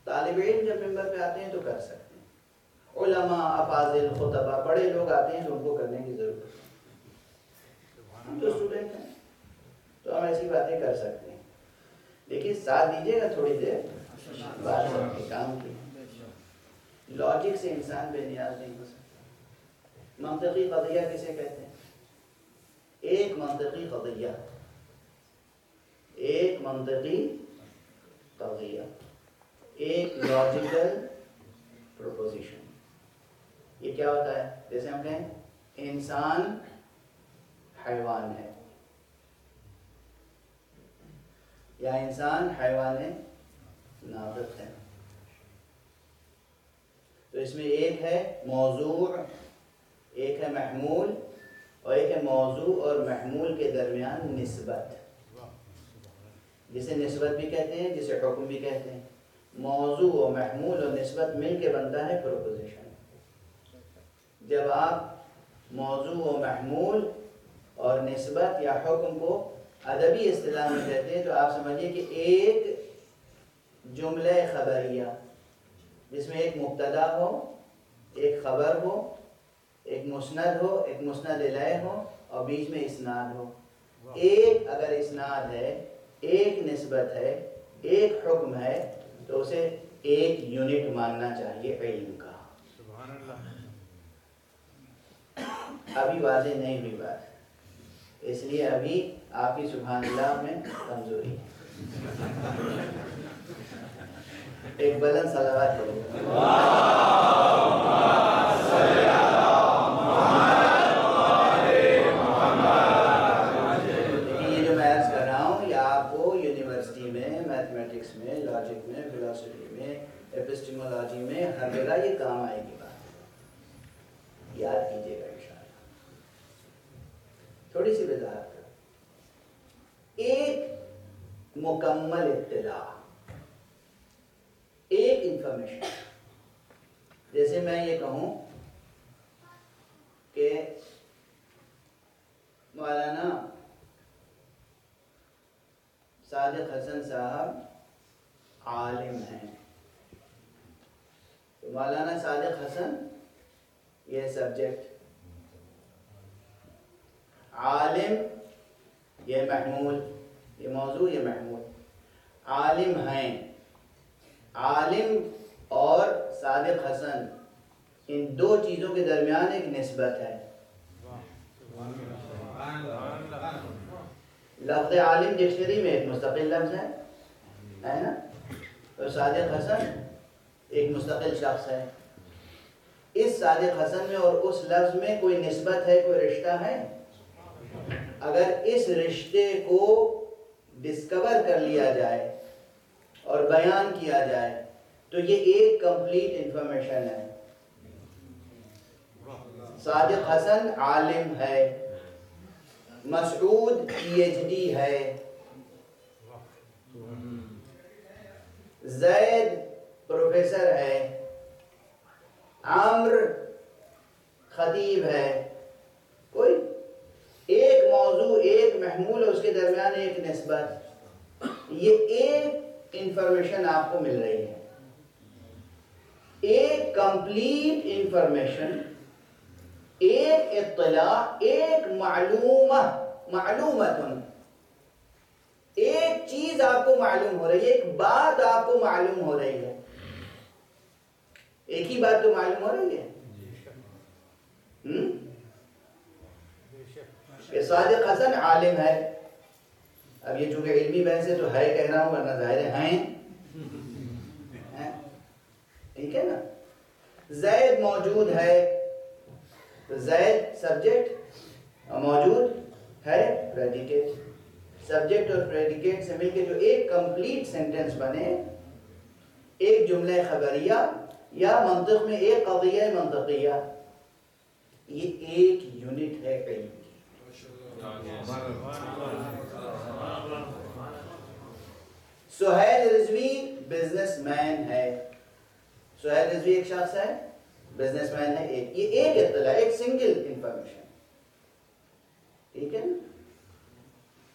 طالب علم جب ممبر پہ آتے ہیں تو کر سکتے ہیں. علماء، افاضل، خطبہ، بڑے لوگ آتے ہیں تو ان کو کرنے کی ضرورت ہے. ہم تو اسٹوڈنٹ ہیں تو ہم ایسی باتیں کر سکتے ہیں، لیکن ساتھ دیجیے گا تھوڑی دیر بات کے کام کی. لاجک سے انسان بے نیاز نہیں ہو سکتا. منطقی قضیہ کسے کہتے ہیں؟ ایک منطقی قضیہ، ایک منطقی قضیہ، ایک لاجیکل پروپوزیشن. یہ کیا ہوتا ہے؟ جیسے ہم کہیں انسان حیوان ہے یا انسان حیوان ناطق ہے. تو اس میں ایک ہے موضوع، ایک ہے محمول، اور ایک ہے موضوع اور محمول کے درمیان نسبت، جسے نسبت بھی کہتے ہیں، جسے حکم بھی کہتے ہیں. موضوع و محمول و نسبت مل کے بنتا ہے پروپوزیشن. جب آپ موضوع و محمول اور نسبت یا حکم کو ادبی اصطلاح میں کہتے ہیں تو آپ سمجھیے کہ ایک جملہ خبریہ جس میں ایک مبتدا ہو، ایک خبر ہو، ایک مسند ہو، ایک مسند الیہ ہو اور بیچ میں اسناد ہو. ایک اگر اسناد ہے، ایک نسبت ہے، ایک حکم ہے تو اسے ایک یونٹ ماننا چاہیے علم کا. ابھی واضح نہیں ہوئی بات، اس لیے ابھی آپ کی سبحان اللہ میں کمزوری ہے. ایک بلند صلوات کرو. یہ جو میں عرض کر رہا ہوں یہ آپ کو یونیورسٹی میں، میتھمیٹکس میں، لاجک میں، فلاسفی میں، ایپسٹیمولوجی میں ہر جگہ یہ کام آئے گی بات. یاد کیجیے گا انشاءاللہ. تھوڑی سی وضاحت کرو. ایک مکمل اطلاع، ایک انفارمیشن. جیسے میں یہ کہوں کہ مولانا صادق حسن صاحب عالم ہیں. تو مولانا صادق حسن یہ سبجیکٹ، عالم یہ محمول، یہ موضوع یہ محمول. عالم ہیں، عالم اور صادق حسن ان دو چیزوں کے درمیان ایک نسبت ہے. لفظ عالم ڈکشنری میں ایک مستقل لفظ ہے نا، اور صادق حسن ایک مستقل شخص ہے. اس صادق حسن میں اور اس لفظ میں کوئی نسبت ہے، کوئی رشتہ ہے. اگر اس رشتے کو ڈسکور کر لیا جائے اور بیان کیا جائے تو یہ ایک کمپلیٹ انفارمیشن ہے. صادق حسن عالم ہے، مسعود پی ایچ ڈی ہے، زید پروفیسر ہے، عمر خطیب ہے. کوئی ایک موضوع، ایک محمول اور اس کے درمیان ایک نسبت، یہ ایک انفارمیشن آپ کو مل رہی ہے. ایک کمپلیٹ انفارمیشن، ایک اطلاع، ایک معلومت، ایک چیز آپ کو معلوم ہو رہی ہے، ایک بات آپ کو معلوم ہو رہی ہے. ایک ہی بات تو معلوم ہو رہی ہے کہ صادق حسن عالم ہے. اب یہ چونکہ علمی بحث ہے تو ہے کہہ رہا ہوں، ورنہ ظاہر ہیں. ٹھیک ہے نا. زید موجود ہے تو زید سبجیکٹ، موجود ہے پریڈیکیٹ. سبجیکٹ اور پریڈیکیٹ سے مل کے جو ایک کمپلیٹ سینٹنس بنے، ایک جملہ خبریہ یا منطق میں ایک قضیہ منطقیہ، یہ ایک یونٹ ہے علم کی. سہیل رضوی بزنس مین ہے. سہیل رضوی ایک شخص ہے، بزنس مین ہے. یہ ایک اطلاع، ایک سنگل انفارمیشن. ٹھیک ہے نا،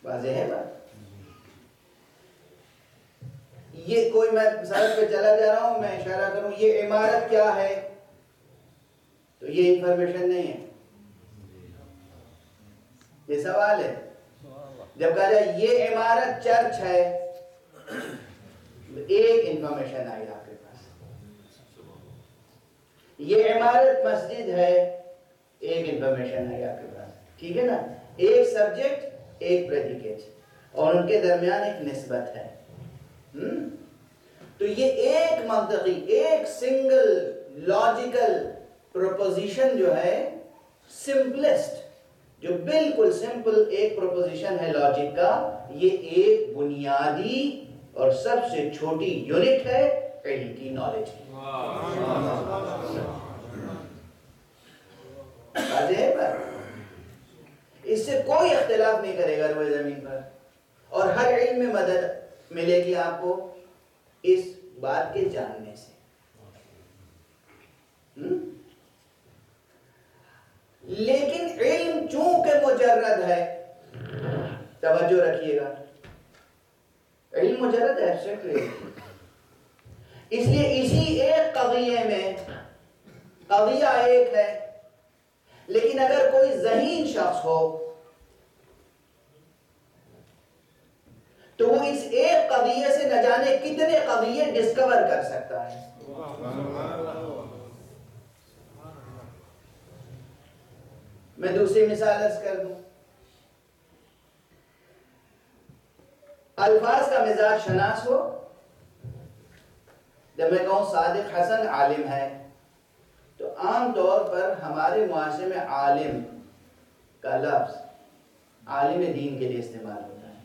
واضح ہے بات. یہ کوئی میں سڑک پہ چلا جا رہا ہوں، میں اشارہ کروں یہ عمارت کیا ہے تو یہ انفارمیشن نہیں ہے، یہ سوال ہے. جب کہا جائے یہ عمارت چرچ ہے، ایک انفارمیشن آئی آپ کے پاس. یہ عمارت مسجد ہے، ایک انفارمیشن آئی آپ کے پاس. ٹھیک ہے نا. ایک سبجیکٹ، ایک پریڈیکیٹ اور ان کے درمیان ایک نسبت ہے. تو یہ ایک منطقی، ایک سنگل لاجیکل پروپوزیشن جو ہے، سمپلسٹ، جو بالکل سمپل ایک پروپوزیشن ہے لاجک کا، یہ ایک بنیادی اور سب سے چھوٹی یونٹ ہے علم کی، نالج کی. واضح ہے بات. اس سے کوئی اختلاف نہیں کرے گا روئے زمین پر، اور ہر علم میں مدد ملے گی آپ کو اس بات کے جاننے سے. لیکن علم چونکہ مجرد ہے، توجہ رکھیے گا، علم مجرد ہے، ایبسٹریکٹ علم، اس لیے اسی ایک قضیے میں قضیہ ایک ہے، لیکن اگر کوئی ذہین شخص ہو تو وہ اس ایک قضیے سے نہ جانے کتنے قضیے ڈسکور کر سکتا ہے. میں دوسری مثال عرض کر دوں. الفاظ کا مزاج شناس ہو. جب میں کہوں صادق حسن عالم ہے تو عام طور پر ہمارے معاشرے میں عالم کا لفظ عالم دین کے لیے استعمال ہوتا ہے.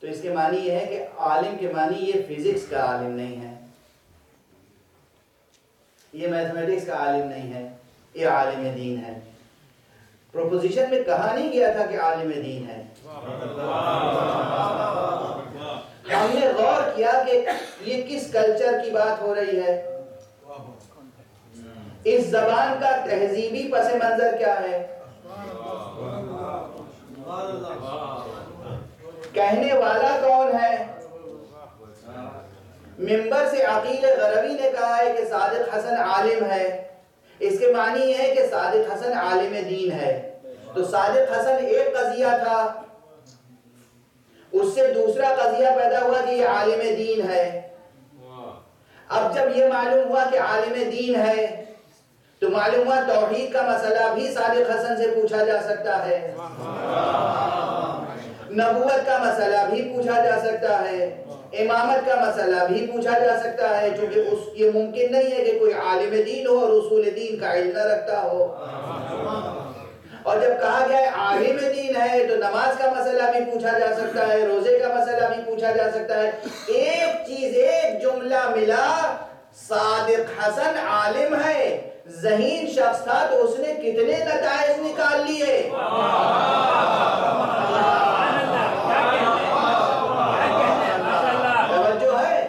تو اس کے معنی یہ ہے کہ عالم کے معنی یہ فزکس کا عالم نہیں ہے، یہ میتھمیٹکس کا عالم نہیں ہے، یہ عالم دین ہے. پروپوزیشن میں کہا نہیں گیا تھا کہ عالم دین ہے. ہم نے غور کیا کہ یہ کس کلچر کی بات ہو رہی ہے، اس زبان کا تہذیبی پس منظر کیا ہے، کہنے والا کون ہے. ممبر سے عقیل غروی نے کہا ہے کہ صادق حسن عالم ہے، اس کے معنی یہ ہے کہ صادق حسن عالم دین ہے. تو صادق حسن ایک قضیہ تھا، اس سے دوسرا قضیہ پیدا ہوا کہ یہ عالم دین ہے. اب جب یہ معلوم ہوا کہ عالم دین ہے تو معلوم ہوا توحید کا مسئلہ بھی صادق حسن سے پوچھا جا سکتا ہے، نبوت کا مسئلہ بھی پوچھا جا سکتا ہے، امامت کا مسئلہ بھی پوچھا جا سکتا ہے، چونکہ یہ ممکن نہیں ہے کہ کوئی عالم دین ہو اور اصول دین کا علم نہ رکھتا ہو. اور جب کہا گیا ہے عالم دین ہے تو نماز کا مسئلہ بھی پوچھا جا سکتا ہے، روزے کا مسئلہ بھی پوچھا جا سکتا ہے. ایک چیز، ایک جملہ ملا، صادق حسن عالم ہے. ذہین شخص تھا تو اس نے کتنے نتائج نکال لیے. توجہ ہے.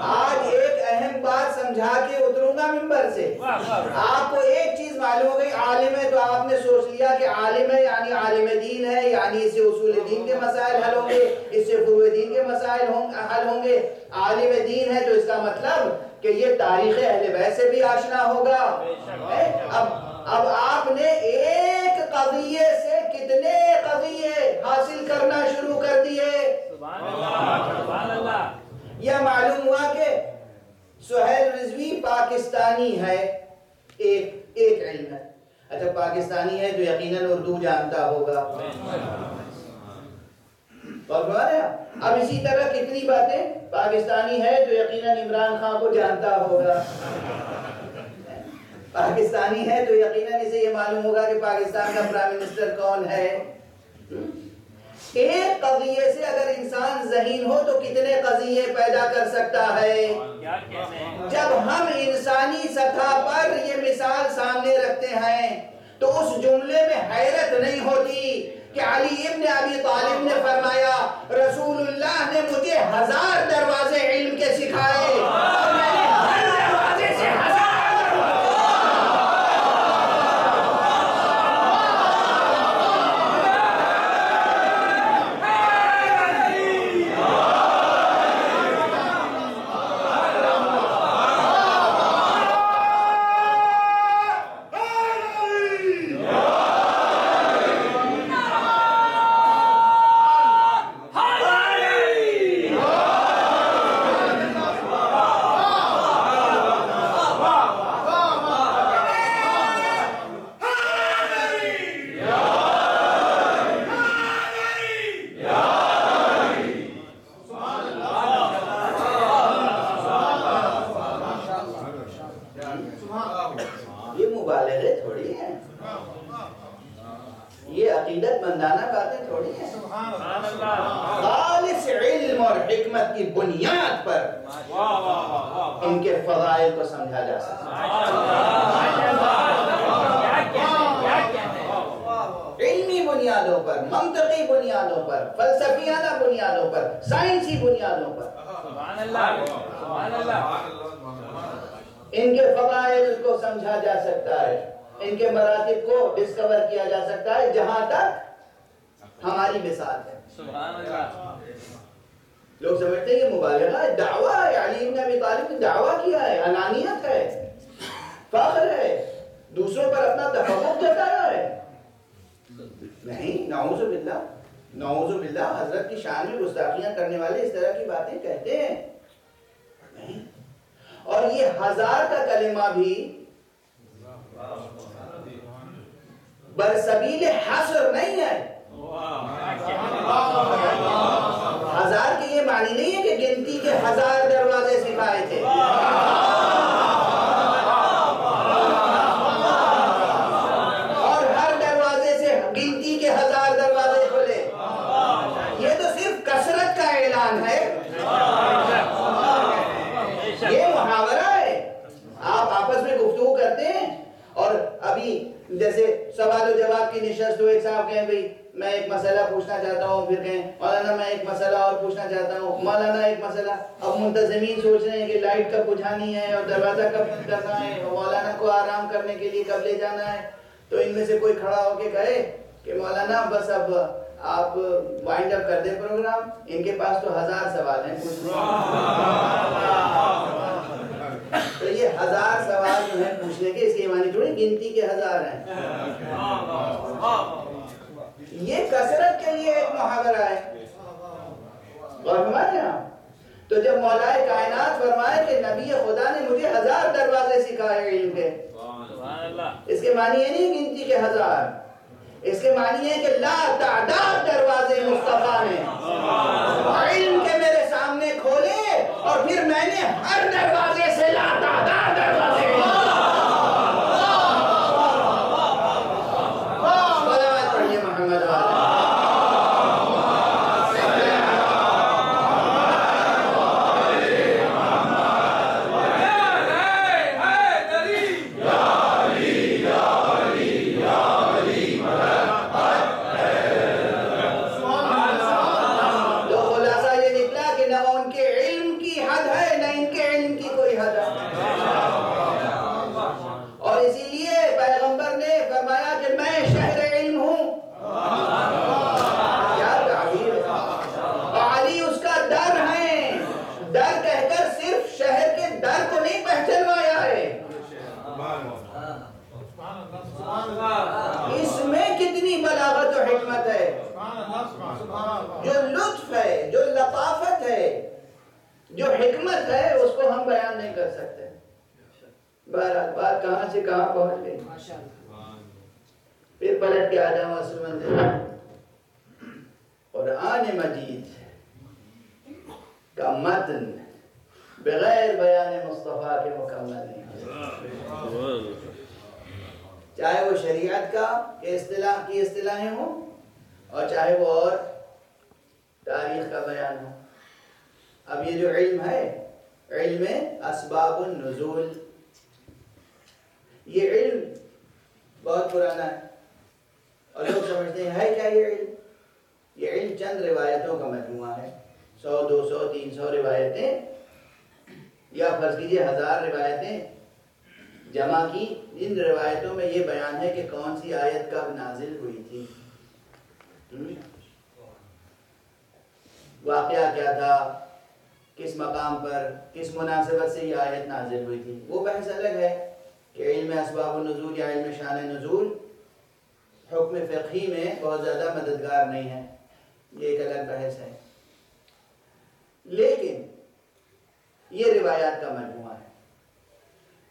آج ایک اہم بات سمجھا کے اتروں گا ممبر سے. آپ کو ایک چیز معلوم ہو گئی، عالم ہے تو آپ نے سوچ لیا کہ عالم ہے یعنی عالم دین ہے، یعنی اس سے اصول دین کے مسائل حل ہوں گے، اس سے فروع دین کے مسائل حل ہوں گے. عالم دین ہے تو اس کا مطلب کہ یہ تاریخ اہل بیت سے بھی آشنا ہوگا. اب آپ نے ایک قضیے سے کتنے قضیے حاصل کرنا شروع کر دیے. سبحان اللہ. یہ معلوم ہوا کہ سہیل رضوی پاکستانی ہے، ایک علم ہے. اچھا پاکستانی ہے تو یقیناً اردو جانتا ہوگا. اب اسی طرح کتنی باتیں، پاکستانی ہے تو یقیناً عمران خان کو جانتا ہوگا، پاکستانی ہے تو یقیناً اسے یہ معلوم ہوگا کہ پاکستان کا پرائم منسٹر کون ہے. ایک قضیے سے اگر انسان ذہین ہو تو کتنے قضیے پیدا کر سکتا ہے. جب ہم انسانی سطح پر یہ مثال سامنے رکھتے ہیں تو اس جملے میں حیرت نہیں ہوتی کہ علی ابن ابی طالب نے فرمایا رسول اللہ نے مجھے 1000 دروازے علم کے سکھائے اور میں نے ہر دروازے سے 1000 بنیادوں پر، منطقی بنیادوں پر، فلسفیانہ بنیادوں پر، سائنسی بنیادوں پر سبحان اللہ سبحان اللہ ان کے فضائل کو سمجھا جا سکتا ہے، ان کے مراتب کو ڈسکور کیا جا سکتا ہے جہاں تک ہماری مثال ہے۔ سبحان اللہ لوگ سمجھتے ہیں کہ مبالغہ ہے، دعویٰ ہے، علی بن ابی طالب نے دعویٰ کیا ہے، انانیت ہے، فخر ہے، دوسروں پر اپنا تفوق جتایا ہے۔ نہیں، نعوذ باللہ نعوذ باللہ، حضرت کی شان میں گستاخیاں کرنے والے اس طرح کی باتیں کہتے ہیں نہیں۔ اور یہ ہزار کا کلمہ بھی برسبیل حصر نہیں ہے۔ ہزار کے یہ معنی نہیں ہے کہ گنتی کے 1000 دروازے سکھائے تھے، اور ہر دروازے سے گنتی کے 1000 دروازے کھلے۔ یہ تو صرف کثرت کا اعلان ہے، یہ محاورہ ہے۔ آپ آپس میں گفتگو کرتے ہیں، اور ابھی جیسے سوال و جواب کی نشست ہو، ایک صاحب کہیں بھئی میں ایک مسئلہ پوچھنا چاہتا ہوں، پھر کہیں مولانا میں ایک مسئلہ اور پوچھنا چاہتا ہوں، مولانا ایک مسئلہ۔ اب منتظمین سوچ رہے ہیں کہ لائٹ کب بجھانی ہے اور دروازہ کب بند کرنا ہے اور مولانا کو آرام کرنے کے لیے کب لے جانا ہے۔ تو ان میں سے کوئی کھڑا ہو کے کہے کہ مولانا بس اب آپ وائنڈ اپ کر دیں پروگرام، ان کے پاس تو 1000 سوال ہیں پوچھنے۔ تو یہ 1000 سوال جو ہیں پوچھنے کے، اس کے معنی تھوڑی گنتی کے 1000 ہیں، یہ کثرت کے لیے ایک محاورہ ہے۔ اور ہمارے یہاں تو جب مولائے کائنات فرمائے کہ نبی خدا نے مجھے 1000 دروازے سکھائے علم کے، اس کے معنی یہ نہیں گنتی کے 1000، اس کے معنی ہے کہ لا تعداد دروازے مصطفیٰ نے علم کے میرے سامنے کھولے، اور پھر میں نے ہر دروازے سے لا تعداد دروازے صلوات پڑھیے محمد والے۔ اس میں کتنی بلاغت و حکمت ہے، جو لطف ہے، جو لطافت ہے، جو حکمت ہے، اس کو ہم بیان نہیں کر سکتے۔ بہرحال بات کہاں سے کہاں پہنچ گئی، پھر پلٹ کے آ جاؤں اصل منزل۔ قرآن مجید کا متن بغیر بیان مصطفیٰ کے مکمل نہیں ہے، چاہے وہ شریعت کا اصطلاحیں ہوں، اور چاہے وہ اور تاریخ کا بیان ہو۔ اب یہ جو علم ہے، علم اسباب النزول، یہ علم بہت پرانا ہے، اور لوگ سمجھتے ہیں ہے کیا یہ علم؟ یہ علم چند روایتوں کا مجموعہ ہے، 100 200 300 روایتیں، یا فرض کیجئے 1000 روایتیں جمع کی۔ ان روایتوں میں یہ بیان ہے کہ کون سی آیت کب نازل ہوئی تھی، واقعہ کیا تھا، کس مقام پر، کس مناسبت سے یہ آیت نازل ہوئی تھی۔ وہ بحث الگ ہے کہ علم اسباب النزول یا علم شان نزول حکم فقہی میں بہت زیادہ مددگار نہیں ہے، یہ ایک الگ بحث ہے، لیکن یہ روایات کا مجموعہ ہے،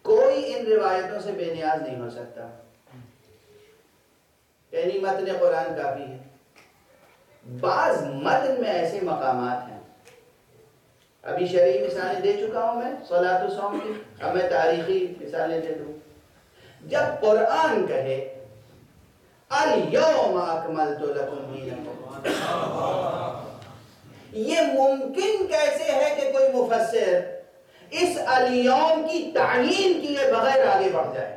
کوئی ان روایتوں سے بے نیاز نہیں ہو سکتا، یعنی متن قرآن کافی ہے۔ بعض متن میں ایسے مقامات ہیں، ابھی شرعی مثالیں دے چکا ہوں میں صلاۃ و صوم کی، اب میں تاریخی مثالیں دے دوں۔ جب قرآن کہے الیوم اکملت لکم دینکم، یہ ممکن کیسے ہے کہ کوئی مفسر اس الیوم کی تعیین کیے بغیر آگے بڑھ جائے؟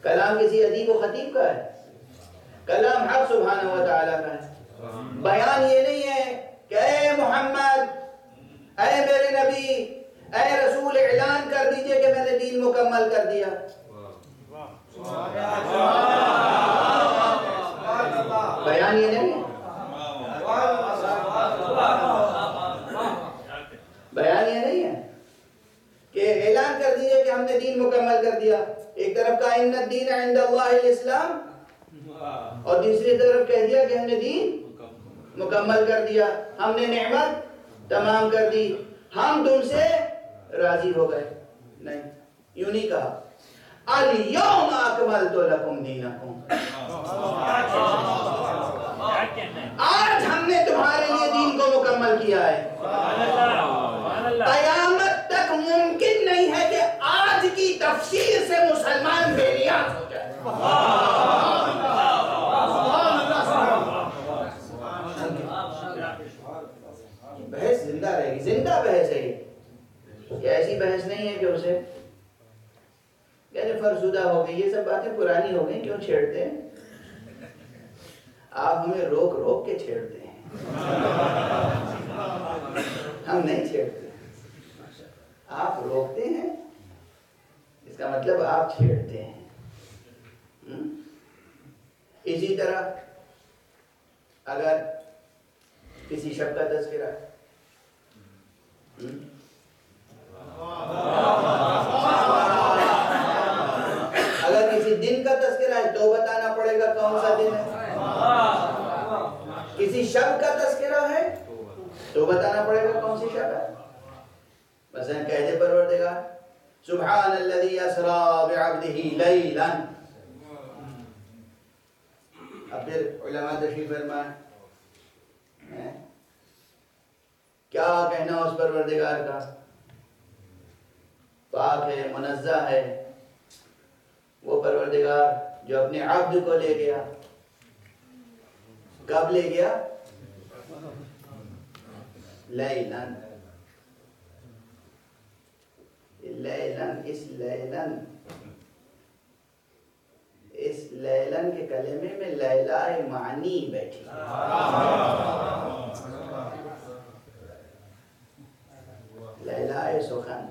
کلام کسی ادیب و خطیب کا ہے، کلام حق سبحانہ و تعالیٰ کا ہے۔ بیان یہ نہیں ہے کہ اے محمد، اے میرے نبی، اے رسول، اعلان کر دیجئے کہ میں نے دین مکمل کر دیا۔ بیان یہ نہیں ہے، بیان یہ نہیں ہے کہ اعلان کر دیجئے کہ ہم نے دین مکمل کر دیا۔ ایک طرف کہا ان الدین عند اللہ الاسلام، اور دوسری طرف کہہ دیا کہ ہم نے دین مکمل کر دیا، ہم نے نعمت تمام کر دی، ہم تم سے راضی ہو گئے۔ نہیں، یوں نہیں کہا الیوم اکملت لکم دینکم، آج ہم نے تمہارے لیے دین کو مکمل کیا ہے۔ قیامت تک ممکن نہیں ہے کہ آج کی تفسیر سے مسلمان بے نیاز ہو جائے۔ بحث زندہ رہے گی، زندہ بحث ہے یہ ایسی بحث نہیں ہے کہ اسے یعنی فرسودہ ہو گئی، یہ سب باتیں پرانی ہو گئی، کیوں چھیڑتے ہیں آپ؟ ہمیں روک روک کے چھیڑتے ہیں، ہم نہیں چھیڑتے، آپ روکتے ہیں، اس کا مطلب آپ چھیڑتے ہیں۔ اسی طرح اگر کسی شب کا تذکرہ ہے، اگر کسی دن کا تذکرہ ہے تو بتانا پڑے گا کون سا دن ہے۔ کسی شب کا تذکرہ ہے تو بتانا پڑے گا کون سی شب ہے۔ مثلا کہہ دے پروردگار سبحان الذی اسری بعبدہ لیلا، اب پھر علماء تشریف فرمائیں کیا کہنا اس پروردگار کا؟ پاک ہے، منزہ ہے وہ پروردگار جو اپنے عبد کو لے گیا۔ کب لے گیا؟ لیلن، لیلن، اس لیلن کے کلمے میں لیلہ معنی بیٹھی، لیلہ سخن،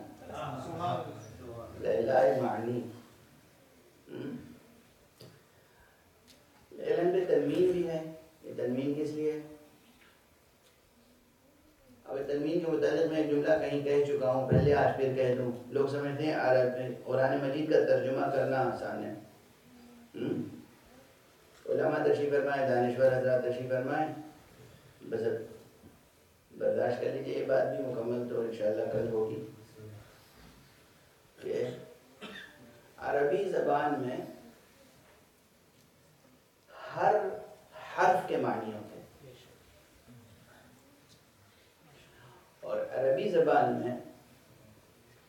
لیلہ معنی۔ لیلن پہ تنوین بھی ہے، یہ تنوین کس لیے؟ اب تنوین کے متعلق میں ایک جملہ کہیں کہہ چکا ہوں، پہلے آج پھر کہہ دوں۔ لوگ سمجھتے ہیں قرآن مجید کا ترجمہ کرنا آسان ہے۔ علماء تشریف فرمائیں، دانشور حضرات تشریف فرمائیں، بس برداشت کر لیجیے، یہ بات بھی مکمل تو انشاءاللہ کل ہوگی کہ عربی زبان میں ہر حرف کے معنی ہوتے ہیں، اور عربی زبان میں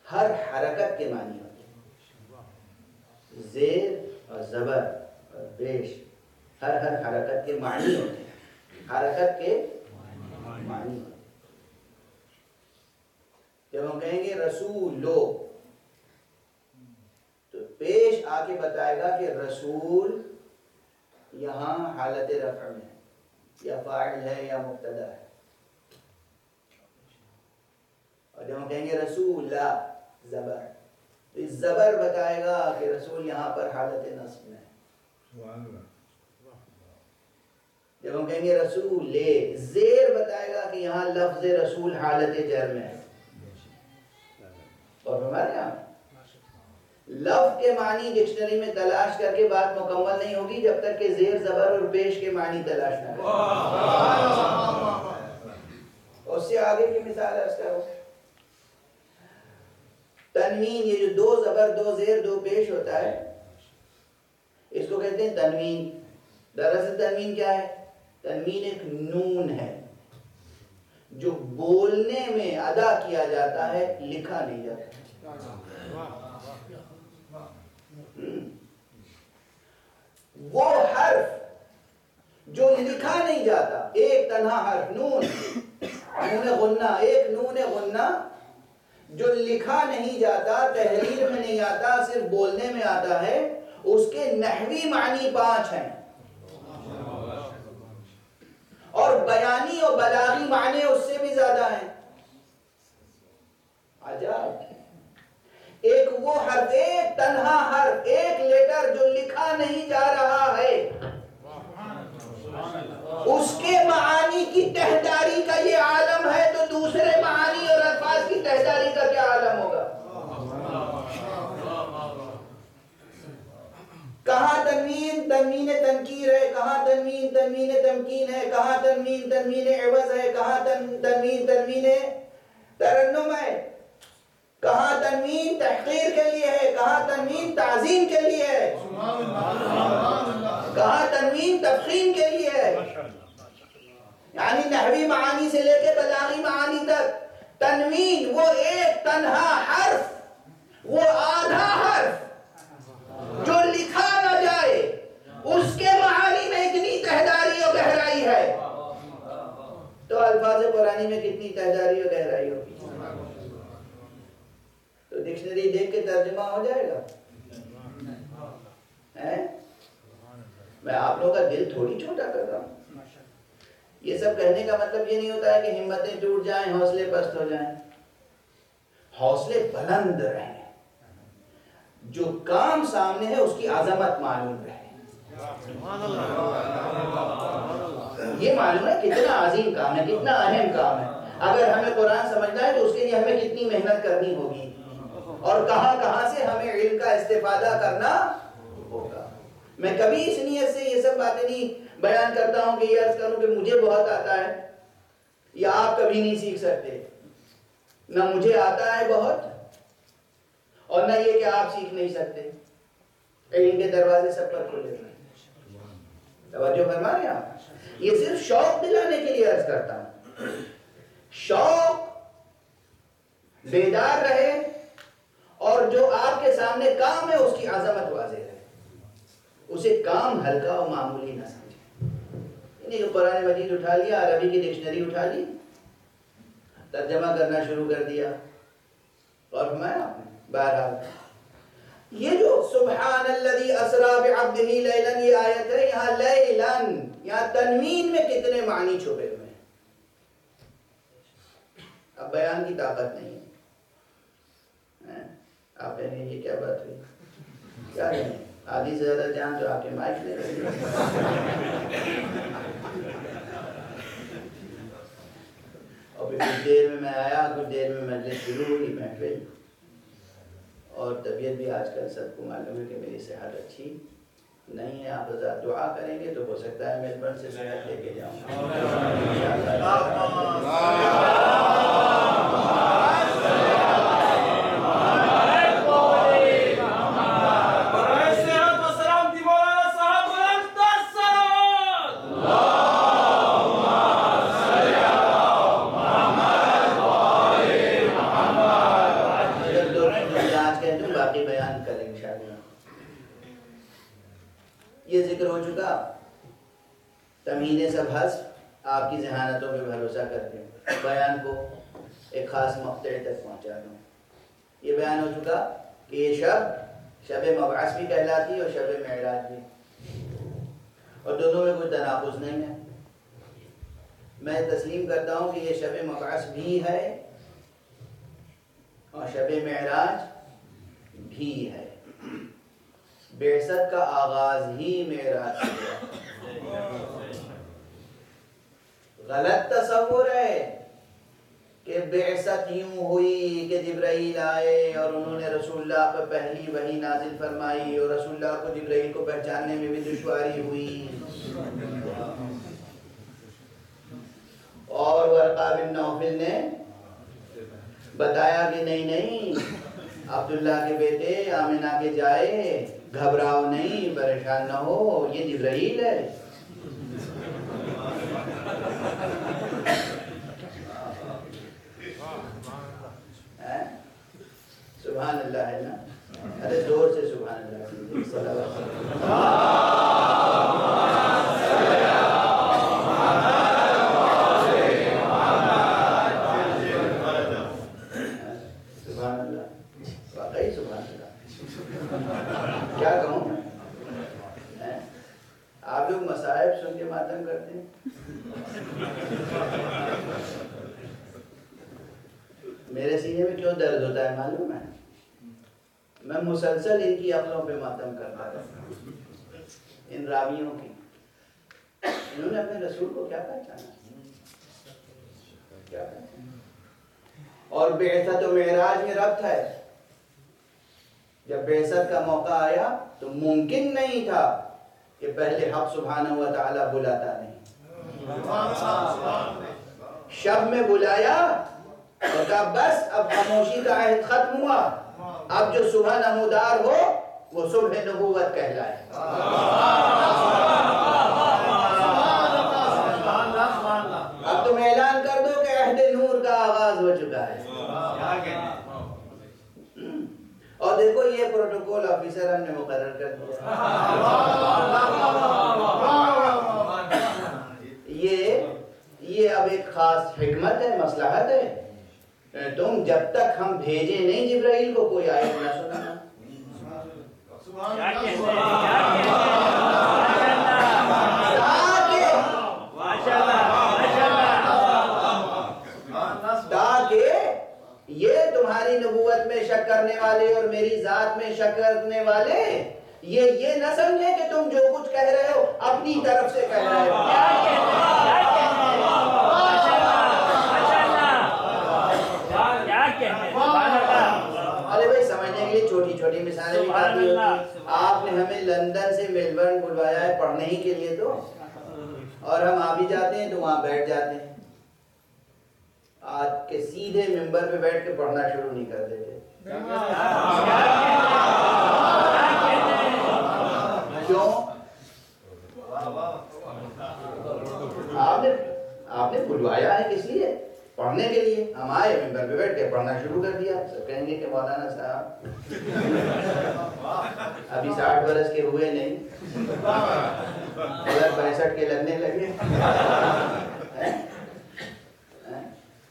ہر حرکت کے معنی ہوتے ہیں۔ زیر اور زبر اور پیش، ہر حرکت کے معنی ہوتے ہیں، حرکت کے معنی ہوتے ہیں۔ جب ہم کہیں گے رسولو تو پیش آ کے بتائے گا کہ رسول یہاں حالت رفع میں ہے، یا فاعل ہے یا مبتدا ہے۔ اور جب ہم کہیں گے رسولہ زبر تو اس زبر بتائے گا کہ رسول یہاں پر حالت نصب میں ہے۔ جب ہم کہیں گے رسول زیر بتائے گا کہ یہاں لفظ رسول حالت جر میں ہے۔ اور ہمارے یہاں لفظ کے معنی ڈکشنری میں تلاش کر کے بات مکمل نہیں ہوگی جب تک کہ زیر زبر اور پیش کے معنی تلاش نہ کریں۔ اس سے آگے کی مثال عرض کرو، تنوین، یہ جو دو زبر دو زیر دو پیش ہوتا ہے، اس کو کہتے ہیں تنوین۔ دراصل تنوین کیا ہے؟ تنوین ایک نون ہے جو بولنے میں ادا کیا جاتا ہے، لکھا نہیں جاتا۔ وہ حرف جو لکھا نہیں جاتا، ایک تنہا حرف نون، نون غنہ، ایک نون غنہ جو لکھا نہیں جاتا، تحریر میں نہیں آتا، صرف بولنے میں آتا ہے، اس کے نحوی معنی 5 ہیں، اور بیانی اور بلاغی معنی اس سے بھی زیادہ ہیں۔ عجب، ایک وہ حرف، ایک تنہا حرف، ایک لیٹر جو لکھا نہیں جا رہا ہے، اس کے معانی کی تہداری کا یہ عالم ہے، تو دوسرے معانی اور الفاظ کی تہداری کا کیا عالم ہوگا؟ کہاں تنوین تنوین تنکیر ہے، کہاں تنوین تنوین تمکین ہے، کہاں تنوین تنوین عوض ہے، کہاں تنوین تنوین ترنم ہے، کہاں تنوین تحقیر کے لیے ہے، کہاں تنوین تعظیم کے لیے ہے، کہاں تنوین تفخیم کے لیے ہے۔ یعنی نحوی معانی سے لے کے بلاغی معانی تک تنوین وہ ایک تنہا حرف، وہ آدھا حرف جو لکھا نہ جائے، اس کے معانی میں اتنی تہداری اور گہرائی ہے، تو الفاظ قرآنی میں کتنی تہداری اور گہرائی ہوگی؟ تو ڈکشنری دیکھ کے ترجمہ ہو جائے گا۔ میں آپ لوگوں کا دل تھوڑی چھوٹا کر رہا ہوں۔ یہ سب کہنے کا مطلب یہ نہیں ہوتا ہے کہ ہمتیں ٹوٹ جائیں، حوصلے پست ہو جائیں، حوصلے بلند رہیں، جو کام سامنے ہے اس کی عظمت معلوم رہے۔ یہ معلوم ہے کتنا عظیم کام ہے، کتنا اہم کام ہے۔ اگر ہمیں قرآن سمجھنا ہے تو اس کے لیے ہمیں کتنی محنت کرنی ہوگی، اور کہاں کہاں سے ہمیں علم کا استفادہ کرنا ہوگا۔ میں کبھی اس نیت سے یہ سب باتیں نہیں بیان کرتا ہوں کہ یہ عرض کروں کہ مجھے بہت آتا ہے یا آپ کبھی نہیں سیکھ سکتے، نہ مجھے آتا ہے بہت، اور نہ یہ کہ آپ سیکھ نہیں سکتے۔ علم کے دروازے سب پر کھلے ہیں۔ توجہ فرما رہے ہیں آپ؟ یہ صرف شوق دلانے کے لیے عرض کرتا ہوں، شوق بیدار رہے، اور جو آپ کے سامنے کام ہے اس کی عظمت واضح رہے، اسے کام ہلکا اور معمولی نہ سمجھے۔ یعنی کہ قرآن مجید اٹھا لیا، عربی کی ڈکشنری اٹھا لی، ترجمہ کرنا شروع کر دیا، اور فرمایا آپ نے بہرحال یہ جو سبحان الذی اسری بعبدہ لیلا، یہ آیت ہے، یہاں لیلن، یہاں تنوین میں کتنے معنی چھپے ہوئے ہیں، اب بیان کی طاقت نہیں ہے۔ آپ کہیں گے یہ کیا بات ہوئی، کیا کہیں، آدھی سے زیادہ جان تو آپ کے مائک میں رہی۔ اور پھر کچھ دیر میں میں آیا، کچھ دیر میں مجلس شروع ہوئی، محفل، اور طبیعت بھی آج کل سب کو معلوم ہے کہ میری صحت اچھی نہیں ہے۔ آپ حضرات دعا کریں گے تو ہو سکتا ہے میلبرن سے صحت لے کے جاؤں۔ یہ ذکر ہو چکا تمہید سب حذف، آپ کی ذہانتوں پہ بھروسہ کر کے بیان کو ایک خاص مقطع تک پہنچا دوں۔ یہ بیان ہو چکا کہ یہ شب مبعث بھی کہلاتی ہے اور شب معراج بھی، اور دونوں میں کوئی تناقض نہیں ہے۔ میں تسلیم کرتا ہوں کہ یہ شب مبعث بھی ہے اور شب معراج بھی ہے۔ بعثت کا آغاز ہی معراج سے ہوا۔ غلط تصور ہے کہ بعثت یوں ہوئی کہ جبرائیل آئے اور انہوں نے رسول اللہ پر پہلی وحی نازل فرمائی، اور رسول اللہ کو جبرائیل کو پہچاننے میں بھی دشواری ہوئی، اور ورقہ بن نوفل نے بتایا کہ نہیں، عبداللہ کے بیٹے، آمنہ کے جائے، گھبراؤ نہیں، پریشان نہ ہو، یہ جبرائیل ہے۔ سبحان اللہ ہے نا؟ ارے زور سے سبحان اللہ کیجیے۔ ماتم کرتے ہیں؟ میرے سینے میں کیوں درد ہوتا ہے معلوم ہے؟ میں مسلسل ان کی عقلوں پہ ماتم کرتا رہتا، ان راویوں کی۔ انہوں نے اپنے رسول کو کیا پہچانا؟ کیا پہچانا؟ اور بعثت و معراج میں ربط ہے۔ جب بعثت کا موقع آیا تو ممکن نہیں تھا کہ پہلے حق سبحانہ و تعالیٰ بلاتا نہیں، شب میں بلایا اور کہا بس اب خاموشی کا عہد ختم ہوا، اب جو صبح نمودار ہو وہ صبح نبوت کہلائے۔ اب تم اعلان کر دو کہ عہد نور کا آغاز ہو چکا ہے۔ اور دیکھو یہ پروٹوکول آفیسر ہم نے مقرر کر دیا، یہ اب ایک خاص حکمت ہے، مصلحت ہے، تم جب تک ہم بھیجے نہیں جبرائیل کو کوئی آیت نہ سنانا۔ تاکہ یہ تمہاری نبوت میں شک کرنے والے اور میری ذات میں شک کرنے والے یہ نہ سمجھے کہ تم جو کچھ کہہ رہے ہو اپنی طرف سے کہہ رہے ہو۔ ارے بھائی سمجھنے کے لیے چھوٹی چھوٹی مثالیں بھی کافی ہوتی ہیں۔ آپ نے ہمیں لندن سے میلبرن بلوایا ہے پڑھنے ہی کے لیے، تو اور ہم آ بھی جاتے ہیں تو وہاں بیٹھ جاتے ہیں، آج کے سیدھے ممبر پہ بیٹھ کے پڑھنا شروع نہیں کر دیتے۔ کیوں؟ آپ نے بلوایا ہے کس لیے؟ پڑھنے کے لیے۔ ہم آئے ممبر پہ بیٹھ کے پڑھنا شروع کر دیا، سب کہیں گے کہ مولانا صاحب ابھی 60 برس کے ہوئے نہیں، 65 کے لگنے لگے،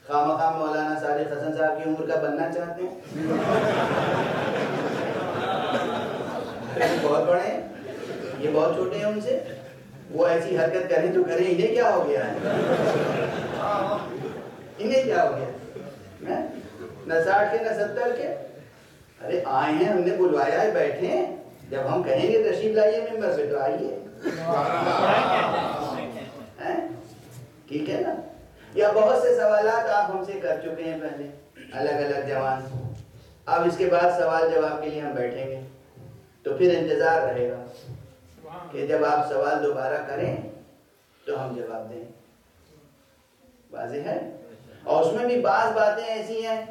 خواہ مولانا صالح حسن صاحب کی عمر کا بننا چاہتے ہیں؟ بہت بڑے ہیں، یہ بہت چھوٹے ہیں ان سے، وہ ایسی حرکت کریں تو کریں، انہیں کیا ہو گیا ہے؟ انہیں کیا ہو گیا؟ نہ 60 کے نہ 70 کے۔ ارے آئے ہیں، ہم نے بلوایا ہے، بیٹھے ہیں، جب ہم کہیں گے تشریف لائیے ممبر پہ تو آئیے، ٹھیک ہے نا؟ یا بہت سے سوالات آپ ہم سے کر چکے ہیں پہلے، الگ الگ جوان، اب اس کے بعد سوال جواب کے لیے ہم بیٹھیں گے تو پھر انتظار رہے گا کہ جب آپ سوال دوبارہ کریں تو ہم جواب دیں۔ واضح ہے؟ اور اس میں بھی بعض باتیں ایسی ہیں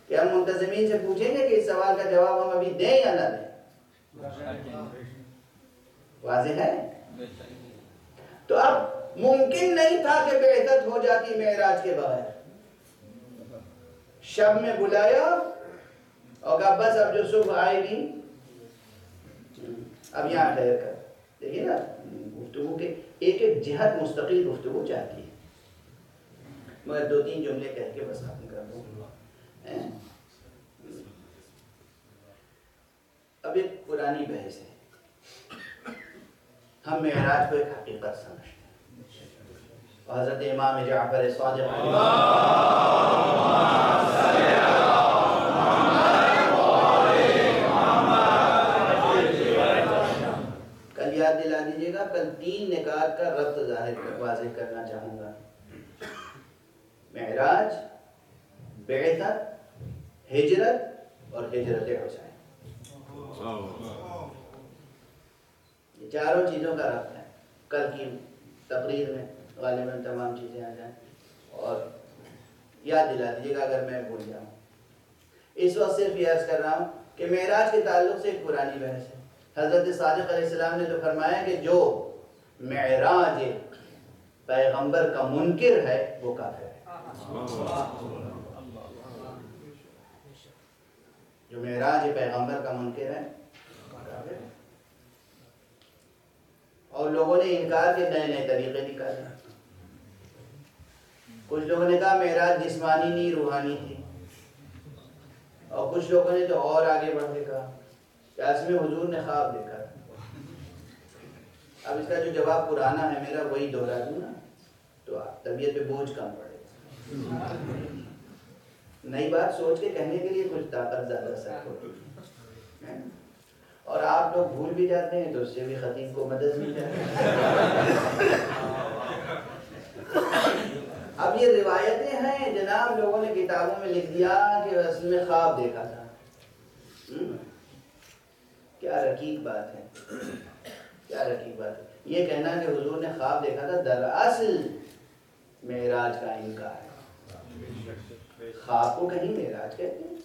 کہ ہم منتظمین سے پوچھیں گے کہ اس سوال کا جواب ہم ابھی دیں یا نہ دیں۔ واضح ہے؟ تو اب ممکن نہیں تھا کہ بعثت ہو جاتی معراج کے بغیر۔ شب میں بلایا اور کہا بس اب جو صبح آئے گی اب یہاں ٹھہر کر دیکھیے نا، گفتگو کے ایک ایک جہت مستقل گفتگو چاہتی ہے۔ مگر 2-3 جملے کہہ کے بس ختم کر دوں۔ اب ایک پرانی بحث ہے، ہم معراج کو ایک حقیقت سمجھتے ہیں۔ حضرت امام جعفر صادق کل یاد دلا دیجیے گا، کل 3 نکات کا ربط واضح کرنا چاہوں گا۔ معراج، بعثت، ہجرت اور ہجرت حسین، یہ چاروں چیزوں کا ربط ہے۔ کل کی تقریر میں غالباً تمام چیزیں آ جائیں، اور یاد دلا دیجیے گا اگر میں بھول جاؤں۔ اس وقت صرف یہ عرض کر رہا ہوں کہ معراج کے تعلق سے ایک پرانی بحث ہے۔ حضرت صادق علیہ السلام نے تو فرمایا کہ جو معراج پیغمبر کا منکر ہے وہ کافر ہے۔ جو معراج پیغمبر کا منکر ہے کافر ہے۔ اور لوگوں نے انکار کے نئے نئے طریقے نکالے۔ کچھ لوگوں نے کہا معراج جسمانی نہیں روحانی تھی، اور کچھ لوگوں نے تو اور آگے بڑھ کے کہا کہ اس میں حضور نے خواب دیکھا۔ اب اس کا جو جواب پرانا ہے میرا وہی دوہرا دوں نا تو طبیعت پہ بوجھ کم پڑے گا. نئی بات سوچ کے کہنے کے لیے کچھ طاقت زیادہ سخت ہوتی ہے اور آپ لوگ بھول بھی جاتے ہیں تو اس سے بھی خطیب کو مدد مل جاتی ہے. اب یہ روایتیں ہیں جناب لوگوں نے کتابوں میں لکھ دیا کہ اصل میں خواب دیکھا تھا. کیا رقیق بات ہے, کیا رقیق بات ہے یہ کہنا کہ حضور نے خواب دیکھا تھا. دراصل معراج کا انکار ہے. خواب کو کہیں معراج کہتے ہیں,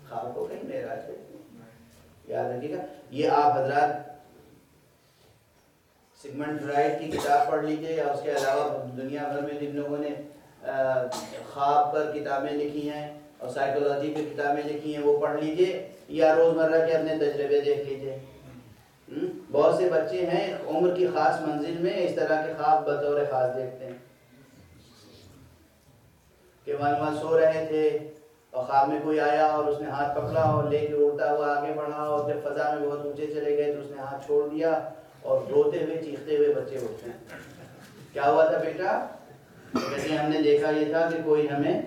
خواب کو کہیں معراج کہتے ہیں. یاد رکھیے گا یہ آپ حضرات سگمنڈ فرائڈ کی کتاب پڑھ لیجئے یا اس کے علاوہ دنیا بھر میں جن لوگوں نے خواب پر کتابیں لکھی ہیں اور سائیکولوجی پہ کتابیں لکھی ہیں وہ پڑھ لیجئے یا روزمرہ کے اپنے تجربے دیکھ لیجئے. بہت سے بچے ہیں عمر کی خاص منزل میں اس طرح کے خواب بطور خاص دیکھتے ہیں کہ وہاں سو رہے تھے اور خواب میں کوئی آیا اور اس نے ہاتھ پکڑا اور لے کے اڑتا ہوا آگے بڑھا اور جب فضا میں بہت اونچے چلے گئے تو اس نے ہاتھ چھوڑ دیا اور روتے ہوئے چیختے ہوئے بچے اٹھتے ہیں. کیا ہوا تھا بیٹا؟ کہتے ہم نے دیکھا یہ تھا کہ کوئی ہمیں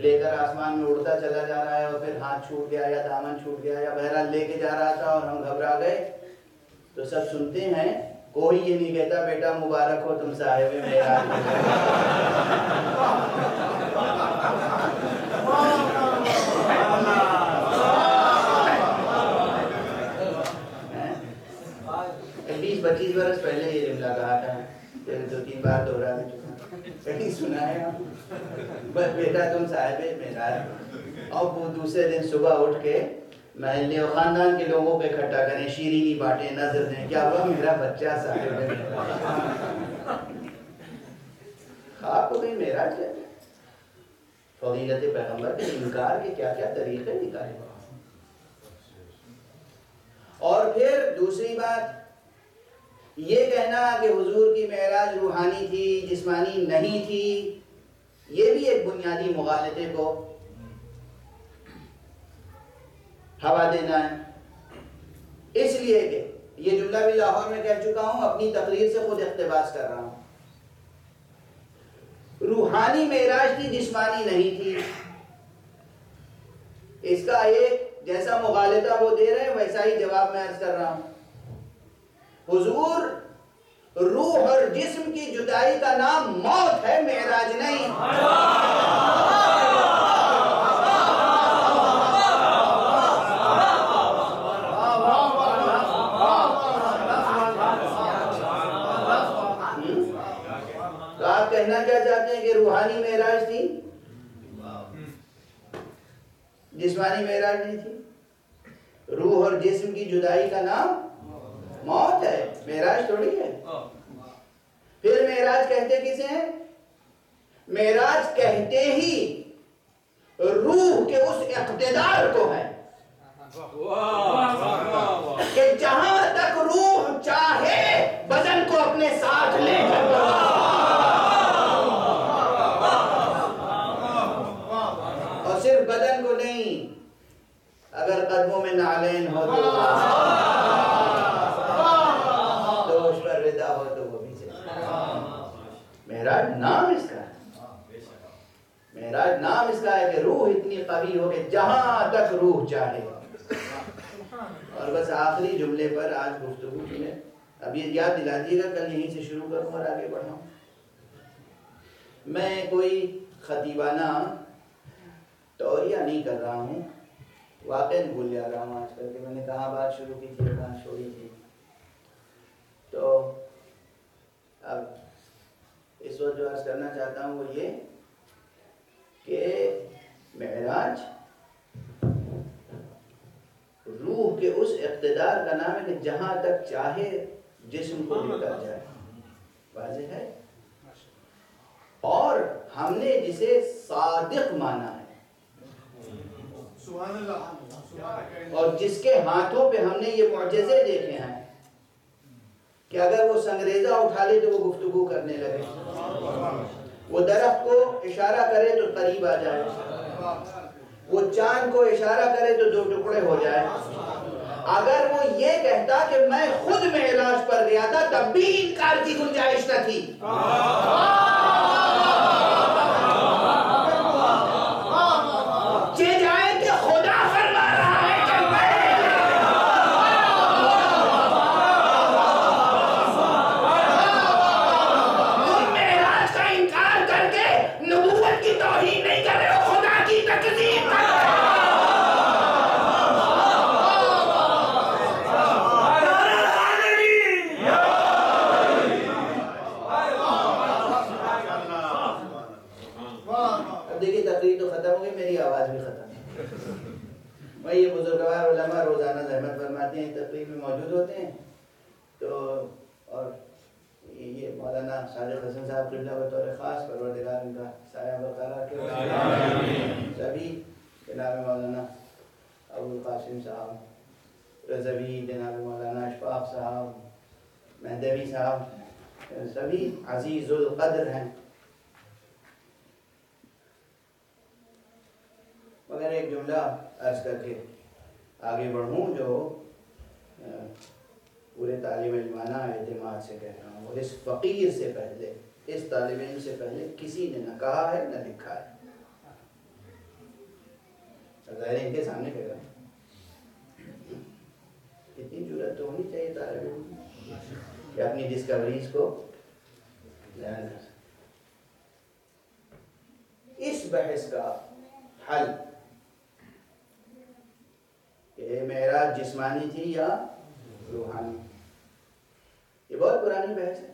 لے کر آسمان میں اڑتا چلا جا رہا ہے اور پھر ہاتھ چھوٹ گیا یا دامن چھوٹ گیا یا بہرحال لے کے جا رہا تھا اور ہم گھبرا گئے. تو سب سنتے ہیں, کوئی یہ نہیں کہتا بیٹا مبارک ہو تم صاحب معراج. بیس 25 برس پہلے یہ جملہ کہا تھا, 2-3 بار دوہرا بھی چکا, کہیں سنا ہے بس بیٹا تم صاحب معراج. اور وہ دوسرے دن صبح اٹھ کے محلے اور خاندان کے لوگوں پہ اکٹھا کریں, شیرینی بانٹیں, نظر دیں, کیا ہوا میرا بچہ صاحب ہے. خواب کو کہیں معراج کہتے ہیں. فضیلت پیغمبر کے انکار کے کیا کیا طریقے نکالے. اور پھر دوسری بات یہ کہنا کہ حضور کی معراج روحانی تھی جسمانی نہیں تھی, یہ بھی ایک بنیادی مغالطے کو ہوا دینا ہے. اس لیے کہ یہ جملہ بھی لاہور میں کہہ چکا ہوں, اپنی تقریر سے خود اقتباس کر رہا ہوں. روحانی معراج تھی جسمانی نہیں تھی. اس کا ایک جیسا مغالطہ وہ دے رہے ہیں ویسا ہی جواب میں عرض کر رہا ہوں. حضور روح اور جسم کی جدائی کا نام موت ہے, معراج نہیں. تو آپ کہنا کیا چاہتے ہیں کہ روحانی معراج تھی جسمانی معراج نہیں تھی. روح اور جسم کی جدائی کا نام موت ہے, معراج تھوڑی ہے. پھر معراج کہتے کسے ہیں؟ معراج کہتے ہی روح کے اس اقتدار کو ہے کہ جہاں تک روح چاہے بدن کو اپنے ساتھ لے کر اور صرف بدن کو نہیں, اگر قدموں میں نعلین ہو تو اس پر رضا ہو تو وہ بھی معراج نام اس کا ہے. معراج نام اس کا ہے کہ روح اتنی قوی ہو کہ جہاں تک روح چاہے. اور بس آخری جملے پر آج گفتگو میں اب یہ یاد دلا دیے گا, کل یہیں سے شروع کروں اور آگے بڑھاؤں. میں کوئی خطیبانہ توریہ نہیں کر رہا ہوں, واقعی بھول جا رہا ہوں آج کل کہ میں نے کہاں بات شروع کی تھی کہاں چھوڑی تھی. تو اب اس وقت جو عرض کرنا چاہتا ہوں وہ یہ کہ معراج روح کے اس اقتدار کا نام ہے کہ جہاں تک چاہے جسم کو لے کر جائے. واضح ہے. اور ہم نے جسے صادق مانا ہے اور جس کے ہاتھوں پہ ہم نے یہ معجزے دیکھے ہیں کہ اگر وہ سنگریزہ اٹھا لے تو وہ گفتگو کرنے لگے, وہ درخت کو اشارہ کرے تو قریب آ جائے, وہ چاند کو اشارہ کرے تو 2 ٹکڑے ہو جائے. اگر وہ یہ کہتا کہ میں خود معراج معراج پر گیا تھا تب بھی انکار کی گنجائش نہ تھی. یہ جائے کہ خدا فرما رہا ہے کہ تم معراج کا انکار کر کے نبوت کی توہین نہیں کر رہے ہو، خدا کی تکذیب کر رہے ہو. دیکھیے تقریر تو ختم ہو گئی، میری آواز بھی ختم. بھائی یہ بزرگوار علماء روزانہ زحمت فرماتے ہیں، تقریر میں موجود ہوتے ہیں. تو اور یہ مولانا صادق حسن صاحب قبلہ بطور خاص پروردگار ان کا سایہ برقرار رکھے. سبھی جناب مولانا ابو القاسم صاحب رضوی، جناب مولانا اشفاق صاحب، مہدوی صاحب، سبھی عزیز القدر ہیں. مگر ایک جملہ عرض کر کے آگے بڑھوں جو پورے طالب علمانہ اعتماد سے کہہ رہا ہوں. اور اس فقیر سے پہلے، اس طالب علم سے پہلے کسی نے نہ کہا ہے نہ لکھا ہے. ظاہر ان کے سامنے کہہ رہا ہوں. اتنی جرأت تو ہونی چاہیے طالب علم کہ اپنی ڈسکوریز کو بیان کر سکے. اس بحث کا حل کہ معراج جسمانی تھی یا روحانی، یہ بہت پرانی بحث ہے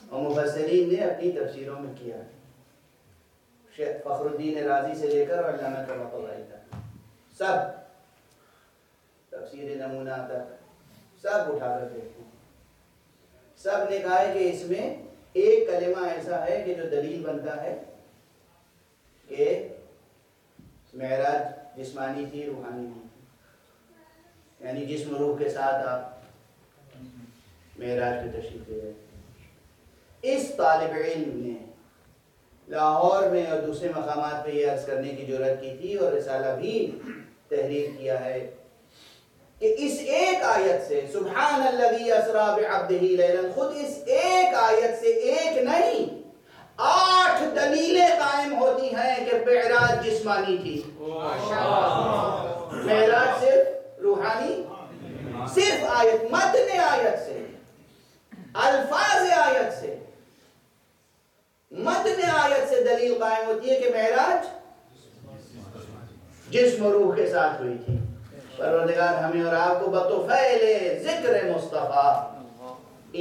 اور مفسرین نے اپنی تفسیروں میں کیا. شیخ فخر الدین رازی سے لے کر علامہ طباطبائی تک سب تفسیر نمونہ تک سب اٹھا کر دیکھتے ہیں. سب نے کہا ہے کہ اس میں ایک کلمہ ایسا ہے کہ جو دلیل بنتا ہے کہ معراج جسمانی تھی، روحانی نہیں، یعنی جسم روح کے ساتھ آپ معراج پہ تشریف لے گئے. اس طالب علم نے لاہور میں اور دوسرے مقامات پہ یہ عرض کرنے کی جرأت کی تھی اور رسالہ بھی تحریر کیا ہے کہ اس ایک آیت سے سبحان الذی اسری بعبدہ لیلا، خود اس ایک آیت سے ایک نہیں 8 دلیلیں قائم ہوتی ہیں کہ معراج جسمانی تھی. معراج صرف روحانی، صرف آیت، متن آیت سے، الفاظ آیت سے، متن آیت سے دلیل قائم ہوتی ہے کہ معراج جسم و روح کے ساتھ ہوئی تھی. پروردگار ہمیں اور آپ کو بطفیل ذکر مصطفیٰ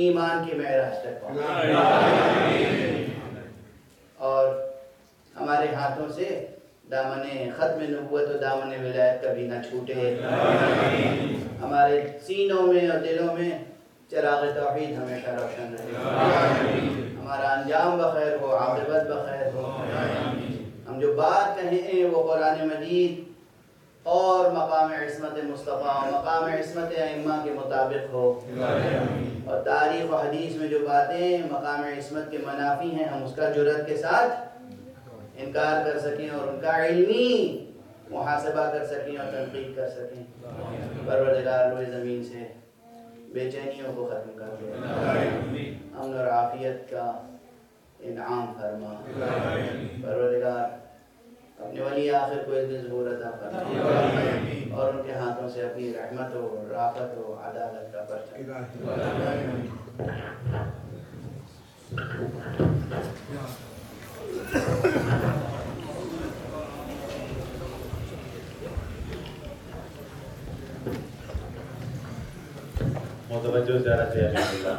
ایمان کی معراج تک پہنچائے اور ہمارے ہاتھوں سے دامن ختم نبوت و دامن ولایت کبھی نہ چھوٹے. ہمارے سینوں میں اور دلوں میں چراغ توحید ہمیشہ روشن رہے. ہمارا انجام بخیر ہو، عاقبت بخیر ہو. ہم جو بات کہیں ہیں وہ قرآن مجید اور مقام عصمت مصطفیٰ اور مقام عصمت ائمہ کے مطابق ہو، اور تاریخ و حدیث میں جو باتیں مقام عصمت کے منافی ہیں ہم اس کا جرأت کے ساتھ انکار کر سکیں اور ان کا علمی محاسبہ کر سکیں اور تنقید کر سکیں. پروردگار روئے زمین سے بے چینیوں کو ختم کر دے، امن اور عافیت کا انعام فرما. پروردگار اپنے ولی آخر کو اس دن ظہور عطا فرما اور ان کے ہاتھوں سے اپنی رحمت و رافت و عدالت کا پرچم. متوجہ زیارہ سے الحمدللہ.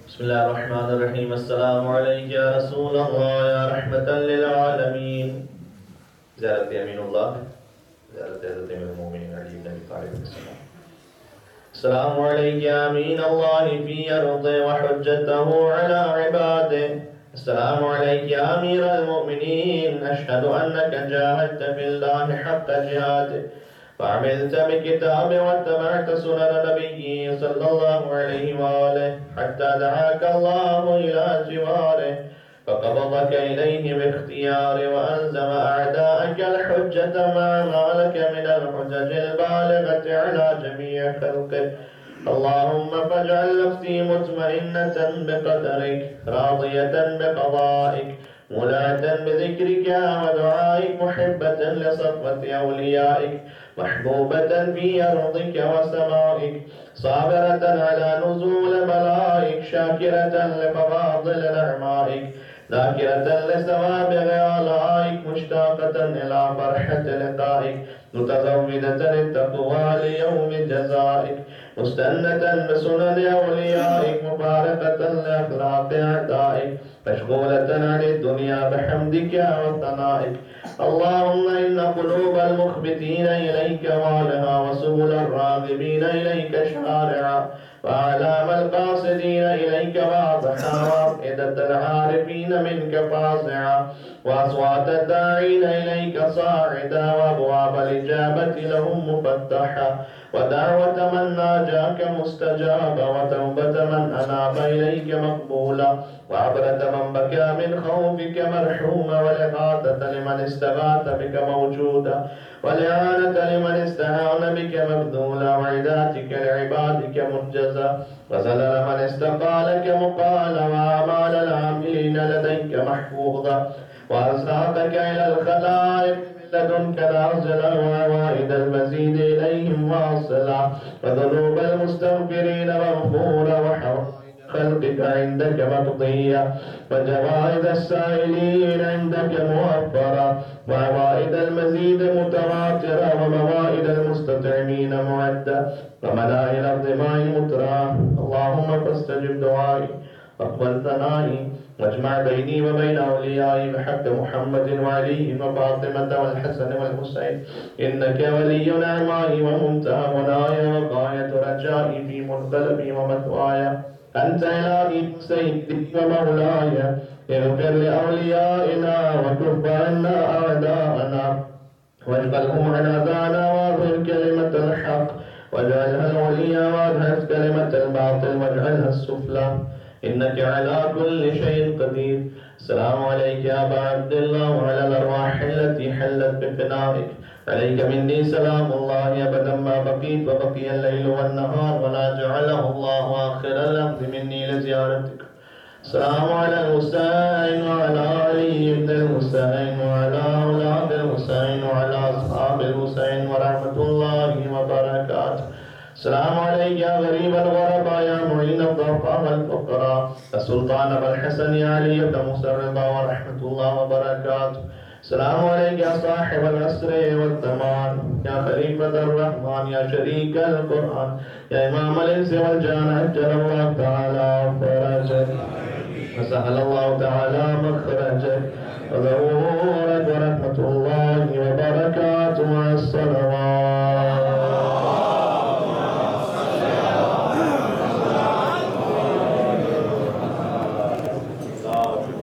بسم اللہ الرحمن الرحیم. السلام علیکم یا رسول اللہ یا رحمتا للعالمین. زیارت امین اللہ، زیارت حضرت امیر المومنین علی بن ابی طالب السلام. السلام علیکم یا امین اللہ فی ارض وحجته علی عباده. السلام علیکم یا امیر المؤمنین اشہد انک جاہدت فی اللہ حق جہاده فعملت بكتاب واتبعت سنن نبيه صلى الله عليه وآله حتى دعاك الله إلى جواره فقبضك إليه باختيار وألزم أعداءك الحجة مع ما لك من الحجج البالغة على جميع خلقك. اللهم فاجعل نفسي مطمئنة بقدرك راضية بقضائك ملاة بذكرك ودعائك محبة لصفوة أوليائك محبوبة في أرضك وسمائك صابرة على نزول بلائك شاكرة لفواضل نعمائك ذاكرة لسوابغ آلائك مشتاقة إلى فرحة لقائك متزودة للتقوى ليوم جزائك مستنة بسنن أوليائك مفارقة لأخلاق أعدائك مشغولة عن الدنيا بحمدك وثنائك. اللهم إن قلوب المخبتين إليك والها وسبل الراغبين إليك شارعا وأعلام القاصدين إليك واضحا وأفئدة العارفين منك فاصعا وأصوات الداعين إليك صاعدا وأبواب الإجابة لهم مفتحا ودعوة من ناجاك مستجابا وتوبة من أناب إليك مقبولا وعبرة من بكى من خوفك مرحوما والإغاثة لمن استغاث بك موجودا والإعانة لمن استعان بك مبذولا وعداتك لعبادك منجزا وزلل من استقالك مقالا وأعمال العاملين لديك محفوظا وأساقك إلى الخلائق لدنك نازلا وعوائد المزيد إليهم واصلا وذنوب المستغفرين مغفورا وحوائج خلقك عندك مقضية وجوائز السائلين عندك موفرة وعوائد المزيد متواترة وموائد المستطعمين معدة وملائل الظماء مترى. اللهم فاستجب دعائي واقبل ثنائي واجمع بيني وبين أوليائي بحق محمد وعلي وفاطمة والحسن والحسين إنك ولي نعمائي ومنتهى مناي وغاية رجائي في منقلبي ومثواي. أنت إلهي سيدي ومولاي اغفر لأوليائنا وكف عنا أعداءنا واجعلهم عن أذانا واظهر كلمة الحق واجعلها العليا وادهس كلمة الباطل واجعلها السفلى إنك على كل شيء قدير. السلام عليك يا أبا عبد الله وعلى الأرواح التي حلت بفنائك. عليك مني سلام الله أبدا ما بقيت وبقي الليل والنهار ولا جعله الله آخر الأمر مني لزيارتك. السلام على الحسين وعلى علي بن الحسين وعلى أولاد الحسين وعلى أصحاب الحسين ورحمة الله وبركاته. السلام عليك يا غريب الغرباء يا معين الضعفاء والفقراء السلطان أبا الحسن يا علي بن مسربا ورحمة الله وبركاته. السلام عليك يا صاحب العصر والزمان يا خليفة الرحمن يا شريك القرآن يا إمام الإنس والجان عجل الله تعالى فرجك وسهل الله تعالى مخرجك وظهور